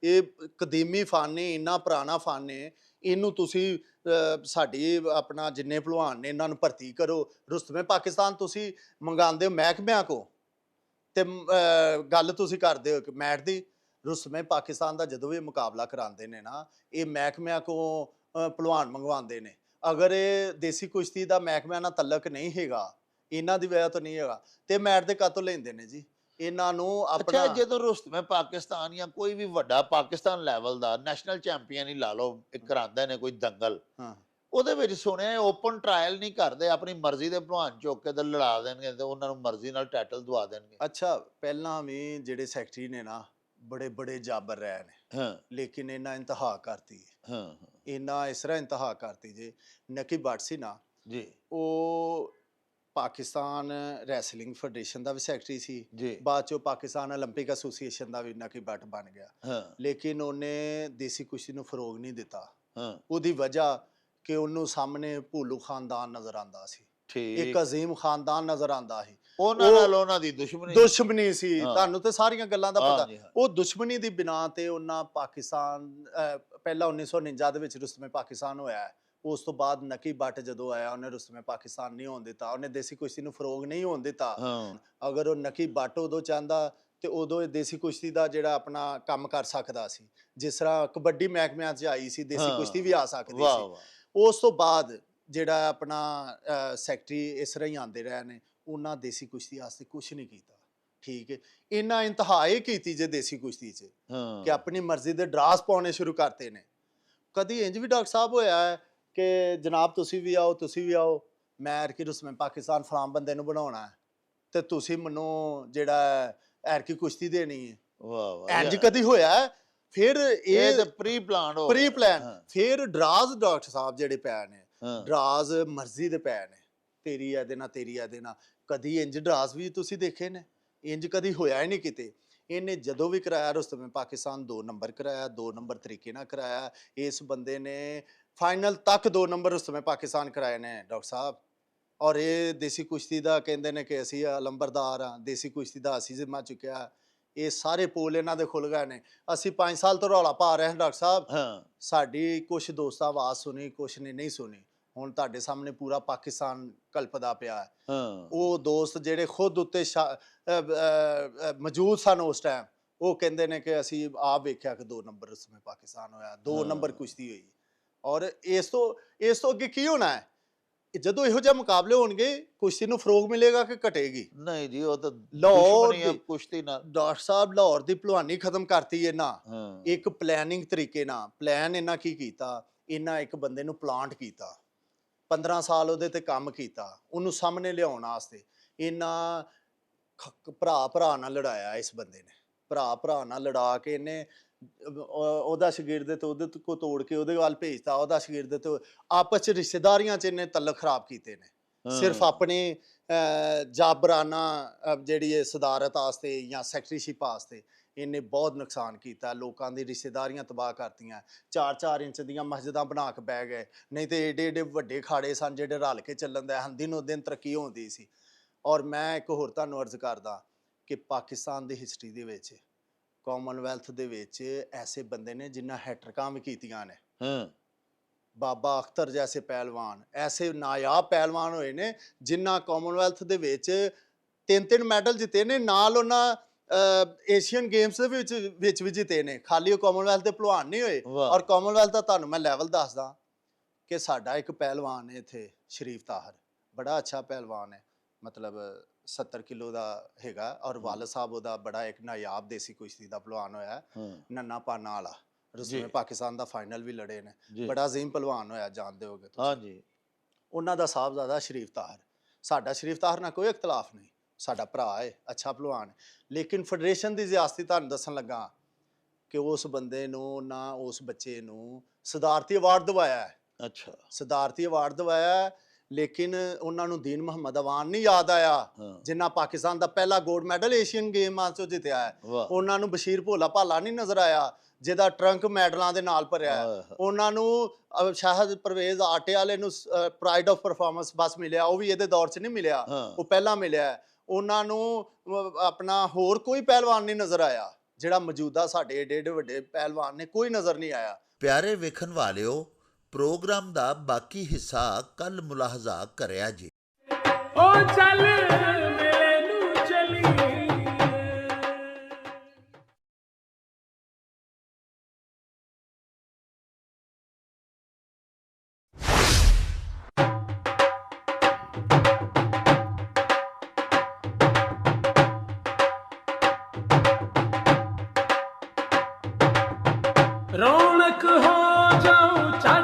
ਇਹ ਕਦੀਮੀ ਫਨ ਨੇ, ਇੰਨਾ ਪੁਰਾਣਾ ਫਨ ਨੇ, ਇਹਨੂੰ ਤੁਸੀਂ ਸਾਡੀ ਆਪਣਾ ਜਿੰਨੇ ਭਲਵਾਨ ਨੇ ਇਹਨਾਂ ਨੂੰ ਭਰਤੀ ਕਰੋ। ਰੁਸਤਮੇ ਪਾਕਿਸਤਾਨ ਤੁਸੀਂ ਮੰਗਾਉਂਦੇ ਹੋ ਮਹਿਕਮਿਆਂ ਕੋ ਤੇ ਗੱਲ ਤੁਸੀਂ ਕਰਦੇ ਹੋ ਕਿ ਮੈਟ ਦੀ। ਰੁਸਤਮੇ ਪਾਕਿਸਤਾਨ ਦਾ ਜਦੋਂ ਵੀ ਮੁਕਾਬਲਾ ਕਰਾਉਂਦੇ ਨੇ ਨਾ, ਇਹ ਮਹਿਕਮਿਆਂ ਕੋ ਭਲਵਾਨ ਮੰਗਵਾਉਂਦੇ ਨੇ। ਅਗਰ ਇਹ ਦੇਸੀ ਕੁਸ਼ਤੀ ਦਾ ਮਹਿਕਮਿਆਂ ਨਾਲ ਤਲਕ ਨਹੀਂ ਹੈਗਾ, ਇਹਨਾਂ ਦੀ ਵਜ੍ਹਾ ਤੋਂ ਨਹੀਂ ਹੈਗਾ, ਤੇ ਮੈਟ ਦੇ ਕਾਤੋਂ ਲੈਂਦੇ ਨੇ ਜੀ ਇਹਨਾਂ ਨੂੰ ਆਪਣਾ। ਅੱਛਾ, ਜਦੋਂ ਰੁਸਤਮੇ ਪਾਕਿਸਤਾਨ ਜਾਂ ਕੋਈ ਵੀ ਵੱਡਾ ਪਾਕਿਸਤਾਨ ਲੈਵਲ ਦਾ ਨੈਸ਼ਨਲ ਚੈਂਪੀਅਨ ਹੀ ਲਾ ਲਓ, ਇੱਕ ਕਰਾਉਂਦੇ ਨੇ ਕੋਈ ਦੰਗਲ, ਉਹਦੇ ਵਿੱਚ ਸੁਣਿਆ ਓਪਨ ਟ੍ਰਾਇਲ ਨਹੀਂ ਕਰਦੇ, ਆਪਣੀ ਮਰਜ਼ੀ ਦੇ ਭਲਵਾਨ ਚੁੱਕ ਕੇ ਤੇ ਲੜਾ ਦੇਣਗੇ ਤੇ ਉਹਨਾਂ ਨੂੰ ਮਰਜ਼ੀ ਨਾਲ ਟਾਈਟਲ ਦਵਾ ਦੇਣਗੇ। ਅੱਛਾ, ਪਹਿਲਾਂ ਵੀ ਜਿਹੜੇ ਸੈਕਟਰੀ ਨੇ ਨਾ ਬੜੇ ਬੜੇ ਜਾਬਰ ਰਹੇ ਨੇ, ਹਾਂ ਲੇਕਿਨ ਇਹਨਾਂ ਇੰਤਹਾ ਕਰਤੀ, ਹਾਂ ਇਹਨਾਂ ਇਸ ਤਰ੍ਹਾਂ ਇੰਤਹਾ ਕਰਤੀ ਜੀ। ਨਕੀ ਭੱਟ ਸੀ ਨਾ, ਜੀ ਉਹ ਪਾਕਿਸਤਾਨ ਰੈਸਲਿੰਗ ਫੈਡਰੇਸ਼ਨ ਦਾ ਵੀ ਸੈਕਟਰੀ ਸੀ, ਜੀ ਬਾਅਦ ਚੋਂ ਪਾਕਿਸਤਾਨ ਓਲੰਪਿਕ ਐਸੋਸੀਏਸ਼ਨ ਦਾ ਵੀ ਨਕੀ ਭੱਟ ਬਣ ਗਿਆ। ਹਾਂ ਲੇਕਿਨ ਉਹਨੇ ਦੇਸੀ ਕੁਸ਼ਤੀ ਨੂੰ ਫਰੋਗ ਨਹੀਂ ਦਿੱਤਾ। ਹਾਂ ਉਹਦੀ ਵਜ੍ਹਾ ਕਿ ਉਹਨੂੰ ਸਾਹਮਣੇ ਭੂਲੂ ਖਾਨਦਾਨ ਨਜ਼ਰ ਆਉਂਦਾ ਸੀ, ਠੀਕ, ਇੱਕ ਅਜ਼ੀਮ ਖਾਨਦਾਨ ਨਜ਼ਰ ਆਉਂਦਾ ਸੀ। ਉਹਨਾਂ ਨਾਲ ਉਹਨਾਂ ਦੀ ਦੁਸ਼ਮਣੀ ਸੀ, ਹਾਂ। ਤੁਹਾਨੂੰ ਤੇ ਸਾਰੀਆਂ ਗੱਲਾਂ ਦਾ ਹਾਂ ਪਤਾ। ਜੀ, ਹਾਂ। ਉਹ ਦੁਸ਼ਮਣੀ ਦੀ ਬਿਨਾ ਤੇ ਉਹਨਾਂ ਪਾਕਿਸਤਾਨ ਪਹਿਲਾਂ 1949 ਦੇ ਵਿੱਚ ਰੁਸਤਮੇ ਪਾਕਿਸਤਾਨ ਹੋਇਆ ਹੈ। ਉਸ ਤੋਂ ਬਾਅਦ ਨਕੀ ਭੱਟ ਜਦੋਂ ਆਇਆ ਉਹਨੇ ਰੁਸਤਮੇ ਪਾਕਿਸਤਾਨ ਨਹੀਂ ਹੋਣ ਦਿੱਤਾ, ਉਹਨੇ ਦੇਸੀ ਕੁਸ਼ਤੀ ਨੂੰ ਫਰੋਗ ਨਹੀਂ ਹੋਣ ਦਿੱਤਾ। ਹਾਂ ਅਗਰ ਉਹ ਨਕੀ ਭੱਟ ਉਦੋਂ ਚਾਹੁੰਦਾ ਤੇ ਉਦੋਂ ਇਹ ਦੇਸੀ ਕੁਸ਼ਤੀ ਦਾ ਜਿਹੜਾ ਆਪਣਾ ਕੰਮ ਕਰ ਸਕਦਾ ਸੀ, ਜਿਸ ਤਰ੍ਹਾਂ ਕਬੱਡੀ ਮਹਿਕਮਿਆਂ 'ਚ ਆਈ ਸੀ ਦੇਸੀ ਹਾਂ। ਕੁਸ਼ਤੀ ਵੀ ਆ ਸਕਦੀ ਵਾਹ ਸੀ। ਵਾਹ ਉਸ ਤੋਂ ਬਾਅਦ ਜਿਹੜਾ ਆਪਣਾ ਸੈਕਟਰੀ ਇਸ ਤਰ੍ਹਾਂ ਹੀ ਆਉਂਦੇ ਰਹੇ ਨੇ, ਉਹਨਾਂ ਦੇਸੀ ਕੁਸ਼ਤੀ ਵਾਸਤੇ ਕੁਛ ਨਹੀਂ ਕੀਤਾ। ਠੀਕ ਹੈ, ਇਹਨਾਂ ਇੰਤਹਾ ਇਹ ਕੀਤੀ ਜੇ ਦੇਸੀ ਕੁਸ਼ਤੀ 'ਚ ਹਾਂ ਕਿ ਆਪਣੀ ਮਰਜ਼ੀ ਦੇ ਡਰਾਸ ਪਾਉਣੇ ਸ਼ੁਰੂ ਕਰਤੇ ਨੇ। ਕਦੀ ਇੰਜ ਵੀ ਡਾਕਟਰ ਸਾਹਿਬ ਹੋਇਆ ਹੈ ਕਿ ਜਨਾਬ ਤੁਸੀਂ ਵੀ ਆਓ, ਤੁਸੀਂ ਵੀ ਆਓ, ਮੈਂ ਐਰਕੀ ਰੁਸਮੇ ਪਾਕਿਸਤਾਨ ਫਲਾਮ ਬੰਦੇ ਨੂੰ ਬਣਾਉਣਾ ਹੈ ਤੇ ਤੁਸੀਂ ਮੈਨੂੰ ਜਿਹੜਾ ਐਰਕੀ ਕੁਸ਼ਤੀ ਦੇਣੀ ਹੈ। ਵਾਹ ਵਾਹ ਇੰਜ ਕਦੀ ਹੋਇਆ ਹੈ? ਫਿਰ ਇਹ ਇਹ ਤੇ ਪ੍ਰੀ ਪਲਾਨ ਹੋ ਪ੍ਰੀ ਪਲਾਨ। ਹਾਂ। ਫਿਰ ਡਰਾਜ਼ ਡਾਕਟਰ ਸਾਹਿਬ ਜਿਹੜੇ ਪੈ ਨੇ, ਹਾਂ ਡਰਾਜ਼ ਮਰਜ਼ੀ ਦੇ ਪੈ ਨੇ, ਤੇਰੀ ਇਹਦੇ ਨਾਲ ਤੇਰੀ ਇਹਦੇ ਨਾਲ। ਕਦੀ ਇੰਜ ਡਰਾਜ਼ ਵੀ ਤੁਸੀਂ ਦੇਖੇ ਨੇ? ਇੰਜ ਕਦੀ ਹੋਇਆ ਹੀ ਨਹੀਂ ਕਿਤੇ। ਇਹਨੇ ਜਦੋਂ ਵੀ ਕਰਾਇਆ ਰੁਸਤਮੇ ਪਾਕਿਸਤਾਨ 2 ਨੰਬਰ ਕਰਾਇਆ, 2 ਨੰਬਰ ਤਰੀਕੇ ਨਾਲ ਕਰਾਇਆ। ਇਸ ਬੰਦੇ ਨੇ ਫਾਈਨਲ ਤੱਕ 2 ਨੰਬਰ ਰੁਸਤਮੇ ਪਾਕਿਸਤਾਨ ਕਰਾਏ ਨੇ ਡਾਕਟਰ ਸਾਹਿਬ। ਔਰ ਇਹ ਦੇਸੀ ਕੁਸ਼ਤੀ ਦਾ ਕਹਿੰਦੇ ਨੇ ਕਿ ਅਸੀਂ ਲੰਬਰਦਾਰ ਹਾਂ, ਦੇਸੀ ਕੁਸ਼ਤੀ ਦਾ ਅਸੀਂ ਜ਼ਿੰਮਾ ਚੁੱਕਿਆ। ਇਹ ਸਾਰੇ ਪੋਲ ਇਹਨਾਂ ਦੇ ਖੁੱਲ ਗਏ ਨੇ। ਅਸੀਂ 5 ਸਾਲ ਤੋਂ ਰੌਲਾ ਪਾ ਰਹੇ ਹਾਂ ਡਾਕਟਰ ਸਾਹਿਬ, ਹਾਂ ਸਾਡੀ ਕੁਛ ਦੋਸਤਾਂ ਆਵਾਜ਼ ਸੁਣੀ, ਕੁਛ ਨੇ ਨਹੀਂ ਸੁਣੀ। ਹੁਣ ਤੁਹਾਡੇ ਸਾਹਮਣੇ ਪੂਰਾ ਪਾਕਿਸਤਾਨ ਕਲਪਦਾ ਪਿਆ ਹੈ। ਹਾਂ ਉਹ ਦੋਸਤ ਜਿਹੜੇ ਖੁਦ ਉੱਤੇ ਮੌਜੂਦ ਸਨ ਉਸ ਟਾਈਮ, ਉਹ ਕਹਿੰਦੇ ਨੇ ਕਿ ਅਸੀਂ ਆਪ ਵੇਖਿਆ ਕਿ 2 ਨੰਬਰ ਰੁਸਮੇ ਪਾਕਿਸਤਾਨ ਹੋਇਆ, 2 ਨੰਬਰ ਕੁਸ਼ਤੀ ਹੋਈ। ਔਰ ਇਸ ਤੋਂ ਅੱਗੇ ਕੀ ਹੋਣਾ ਹੈ? ਜਦੋਂ ਇਹੋ ਜਿਹੇ ਮੁਕਾਬਲੇ ਹੋਣਗੇ, ਕੁਸ਼ਤੀ ਨੂੰ ਫਰੋਗ ਮਿਲੇਗਾ ਕਿ ਘਟੇਗੀ? ਨਹੀਂ ਜੀ, ਉਹ ਤਾਂ ਲਾਹੌਰ ਦੁਸ਼ਮਣੀ ਆ ਦੀ- ਕੁਸ਼ਤੀ ਨਾਲ। ਡਾਕਟਰ ਸਾਹਿਬ ਲਾਹੌਰ ਦੀ ਭਲਵਾਨੀ ਖਤਮ ਕਰਤੀ ਇਹਨਾਂ ਹਾਂ ਇੱਕ ਪਲੈਨਿੰਗ ਤਰੀਕੇ ਨਾਲ। ਪਲਾਨ ਇਹਨਾਂ ਕੀ ਕੀਤਾ? ਇਹਨਾਂ ਇੱਕ ਬੰਦੇ ਨੂੰ ਪਲਾਂਟ ਕੀਤਾ, 15 ਸਾਲ ਉਹਦੇ ਤੇ ਕੰਮ ਕੀਤਾ, ਉਹਨੂੰ ਸਾਹਮਣੇ ਲਿਆਉਣ ਵਾਸਤੇ। ਇਹਨਾਂ ਭਰਾ ਨਾਲ ਲੜਾਇਆ ਇਸ ਬੰਦੇ ਨੇ, ਭਰਾ ਨਾਲ ਲੜਾ ਕੇ ਇਹਨੇ ਉਹਦਾ ਸ਼ਾਗਿਰਦ ਤੇ ਉਹਦੇ ਕੋ ਤੋੜ ਕੇ ਉਹਦੇ ਵੱਲ ਭੇਜਤਾ। ਉਹਦਾ ਸ਼ਾਗਿਰਦ ਤੇ ਆਪਸ ਚ ਰਿਸ਼ਤੇਦਾਰੀਆਂ ਚ ਇਹਨੇ ਤਲਕ ਖਰਾਬ ਕੀਤੇ ਨੇ। ਸਿਰਫ ਆਪਣੀ ਜਾਬਰਾਨਾ ਜਿਹੜੀ ਹੈ ਸਦਾਰਤ ਵਾਸਤੇ ਜਾਂ ਸੈਕਟਰੀਸ਼ਿਪ ਵਾਸਤੇ ਇਹਨੇ ਬਹੁਤ ਨੁਕਸਾਨ ਕੀਤਾ। ਲੋਕਾਂ ਦੀ ਰਿਸ਼ਤੇਦਾਰੀਆਂ ਤਬਾਹ ਕਰਤੀਆਂ। 4-4 ਇੰਚ ਦੀਆਂ ਮਸਜਿਦਾਂ ਬਣਾ ਕੇ ਬਹਿ ਗਏ, ਨਹੀਂ ਤੇ ਏਡੇ ਏਡੇ ਵੱਡੇ ਖਾੜੇ ਸਨ ਜਿਹੜੇ ਰਲ ਕੇ ਚੱਲਣ ਦਾ ਦਿਨੋਂ ਦਿਨ ਤਰੱਕੀ ਹੁੰਦੀ ਸੀ। ਔਰ ਮੈਂ ਇੱਕ ਹੋਰ ਤੁਹਾਨੂੰ ਅਰਜ਼ ਕਰਦਾ ਕਿ ਪਾਕਿਸਤਾਨ ਦੀ ਹਿਸਟਰੀ ਦੇ ਵਿੱਚ, ਕਾਮਨਵੈਲਥ ਦੇ ਵਿੱਚ ਐਸੇ ਬੰਦੇ ਨੇ ਜਿਨ੍ਹਾਂ ਹੈਟ੍ਰਿਕਾਂ ਵੀ ਕੀਤੀਆਂ ਨੇ। ਹਾਂ ਬਾਬਾ ਅਖਤਰ ਜੈਸੇ ਪਹਿਲਵਾਨ, ਐਸੇ ਨਾਯਾਬ ਪਹਿਲਵਾਨ ਹੋਏ ਨੇ ਜਿਨ੍ਹਾਂ ਕਾਮਨਵੈਲਥ ਦੇ ਵਿੱਚ 3-3 ਮੈਡਲ ਜਿੱਤੇ ਨੇ। ਨਾਲ ਉਹਨਾਂ ਏਸ਼ੀਅਨ ਗੇਮਸ ਦੇ ਵਿੱਚ ਵੀ ਜਿੱਤੇ ਨੇ। ਖਾਲੀ ਉਹ ਕਾਮਨਵੈਲਥ ਦੇ ਭਲਵਾਨ ਨਹੀਂ ਹੋਏ। ਵਾਹ। ਔਰ ਕਾਮਨਵੈਲਥ ਦਾ ਤੁਹਾਨੂੰ ਮੈਂ ਲੈਵਲ ਦੱਸਦਾ ਕਿ ਸਾਡਾ ਇੱਕ ਪਹਿਲਵਾਨ ਹੈ ਇੱਥੇ, ਸ਼ਰੀਫ ਤਾਹਰ, ਬੜਾ ਅੱਛਾ ਪਹਿਲਵਾਨ ਹੈ, ਮਤਲਬ 70 ਕਿਲੋ ਦਾ ਹੈਗਾ। ਔਰ ਵਾਲਦ ਸਾਹਿਬ ਉਹਦਾ ਬੜਾ ਇੱਕ ਨਾਯਾਬ ਦੇਸੀ ਕੁਸ਼ਤੀ ਦਾ ਭਲਵਾਨ ਹੋਇਆ, ਹਾਂ ਨੰਨਾ ਪਾਨਾ ਵਾਲਾ। ਰੁਸਮੇ ਪਾਕਿਸਤਾਨ ਦਾ ਫਾਈਨਲ ਵੀ ਲੜੇ ਨੇ, ਜੀ। ਬੜਾ ਅਜ਼ੀਮ ਪਹਿਲਵਾਨ ਹੋਇਆ, ਜਾਣਦੇ ਹੋਗੇ ਤੁਸੀਂ। ਹਾਂ ਜੀ। ਉਹਨਾਂ ਦਾ ਸਾਹਿਬਜ਼ਾਦਾ ਸ਼ਰੀਫ ਤਾਹਰ। ਸਾਡਾ ਸ਼ਰੀਫ ਤਾਹਰ ਨਾਲ ਕੋਈ ਇਖਤਲਾਫ ਨਹੀਂ, ਸਾਡਾ ਭਰਾ ਹੈ, ਅੱਛਾ ਪਹਿਲਵਾਨ ਹੈ। ਲੇਕਿਨ ਫੈਡਰੇਸ਼ਨ ਦੀ ਜ਼ਿਆਦਤੀ ਤੁਹਾਨੂੰ ਦੱਸਣ ਲੱਗਾ ਕਿ ਉਸ ਬੰਦੇ ਨੂੰ ਨਾ, ਉਸ ਬੱਚੇ ਨੂੰ ਸਦਾਰਤੀ ਅਵਾਰਡ ਦਿਵਾਇਆ ਹੈ। ਅੱਛਾ। ਸਦਾਰਤੀ ਅਵਾਰਡ ਦਿਵਾਇਆ ਹੈ, ਲੇਕਿਨ ਉਹਨਾਂ ਨੂੰ ਦੀਨ ਮੁਹੰਮਦ ਅਵਾਨ ਨਹੀਂ ਯਾਦ ਆਇਆ, ਹਾਂ। ਜਿਨ੍ਹਾਂ ਪਾਕਿਸਤਾਨ ਦਾ ਪਹਿਲਾ ਗੋਲਡ ਮੈਡਲ ਏਸ਼ੀਅਨ ਗੇਮਾਂ 'ਚੋਂ ਜਿੱਤਿਆ ਹੈ। ਵਾਹ। ਉਹਨਾਂ ਨੂੰ ਬਸ਼ੀਰ ਭੋਲਾ ਭਾਲਾ ਨਹੀਂ ਨਜ਼ਰ ਆਇਆ, ਜਿਹਦਾ ਟਰੰਕ ਮੈਡਲਾਂ ਦੇ ਨਾਲ ਭਰਿਆ ਹੈ। ਆਹ। ਉਹਨਾਂ ਨੂੰ ਸ਼ਾਹਦ ਪਰਵੇਜ਼ ਆਟੇ ਵਾਲੇ ਨੂੰ ਪ੍ਰਾਈਡ ਆਫ ਪਰਫਾਰਮੈਂਸ ਬਸ ਮਿਲਿਆ, ਉਹ ਵੀ ਇਹਦੇ ਦੌਰ 'ਚ ਨਹੀਂ ਮਿਲਿਆ, ਹਾਂ। ਉਹ ਪਹਿਲਾਂ ਮਿਲਿਆ। ਉਹਨਾਂ ਨੂੰ ਆਪਣਾ ਹੋਰ ਕੋਈ ਪਹਿਲਵਾਨ ਨਹੀਂ ਨਜ਼ਰ ਆਇਆ, ਜਿਹੜਾ ਮੌਜੂਦਾ ਸਾਡੇ ਏਡੇ ਏਡੇ ਵੱਡੇ ਪਹਿਲਵਾਨ ਨੇ, ਕੋਈ ਨਜ਼ਰ ਨਹੀਂ ਆਇਆ। ਪਿਆਰੇ ਵੇਖਣ ਵਾਲਿਓ, ਪ੍ਰੋਗਰਾਮ ਦਾ ਬਾਕੀ ਹਿੱਸਾ ਕੱਲ ਮੁਲਾਹਜ਼ਾ ਕਰਿਆ ਜੀ। ਓ ਚੱਲ ਮੇਲੇ ਨੂੰ ਚਲੀਏ। ਰੌਣਕ ਹੋ ਜਾਓ ਚੱਲ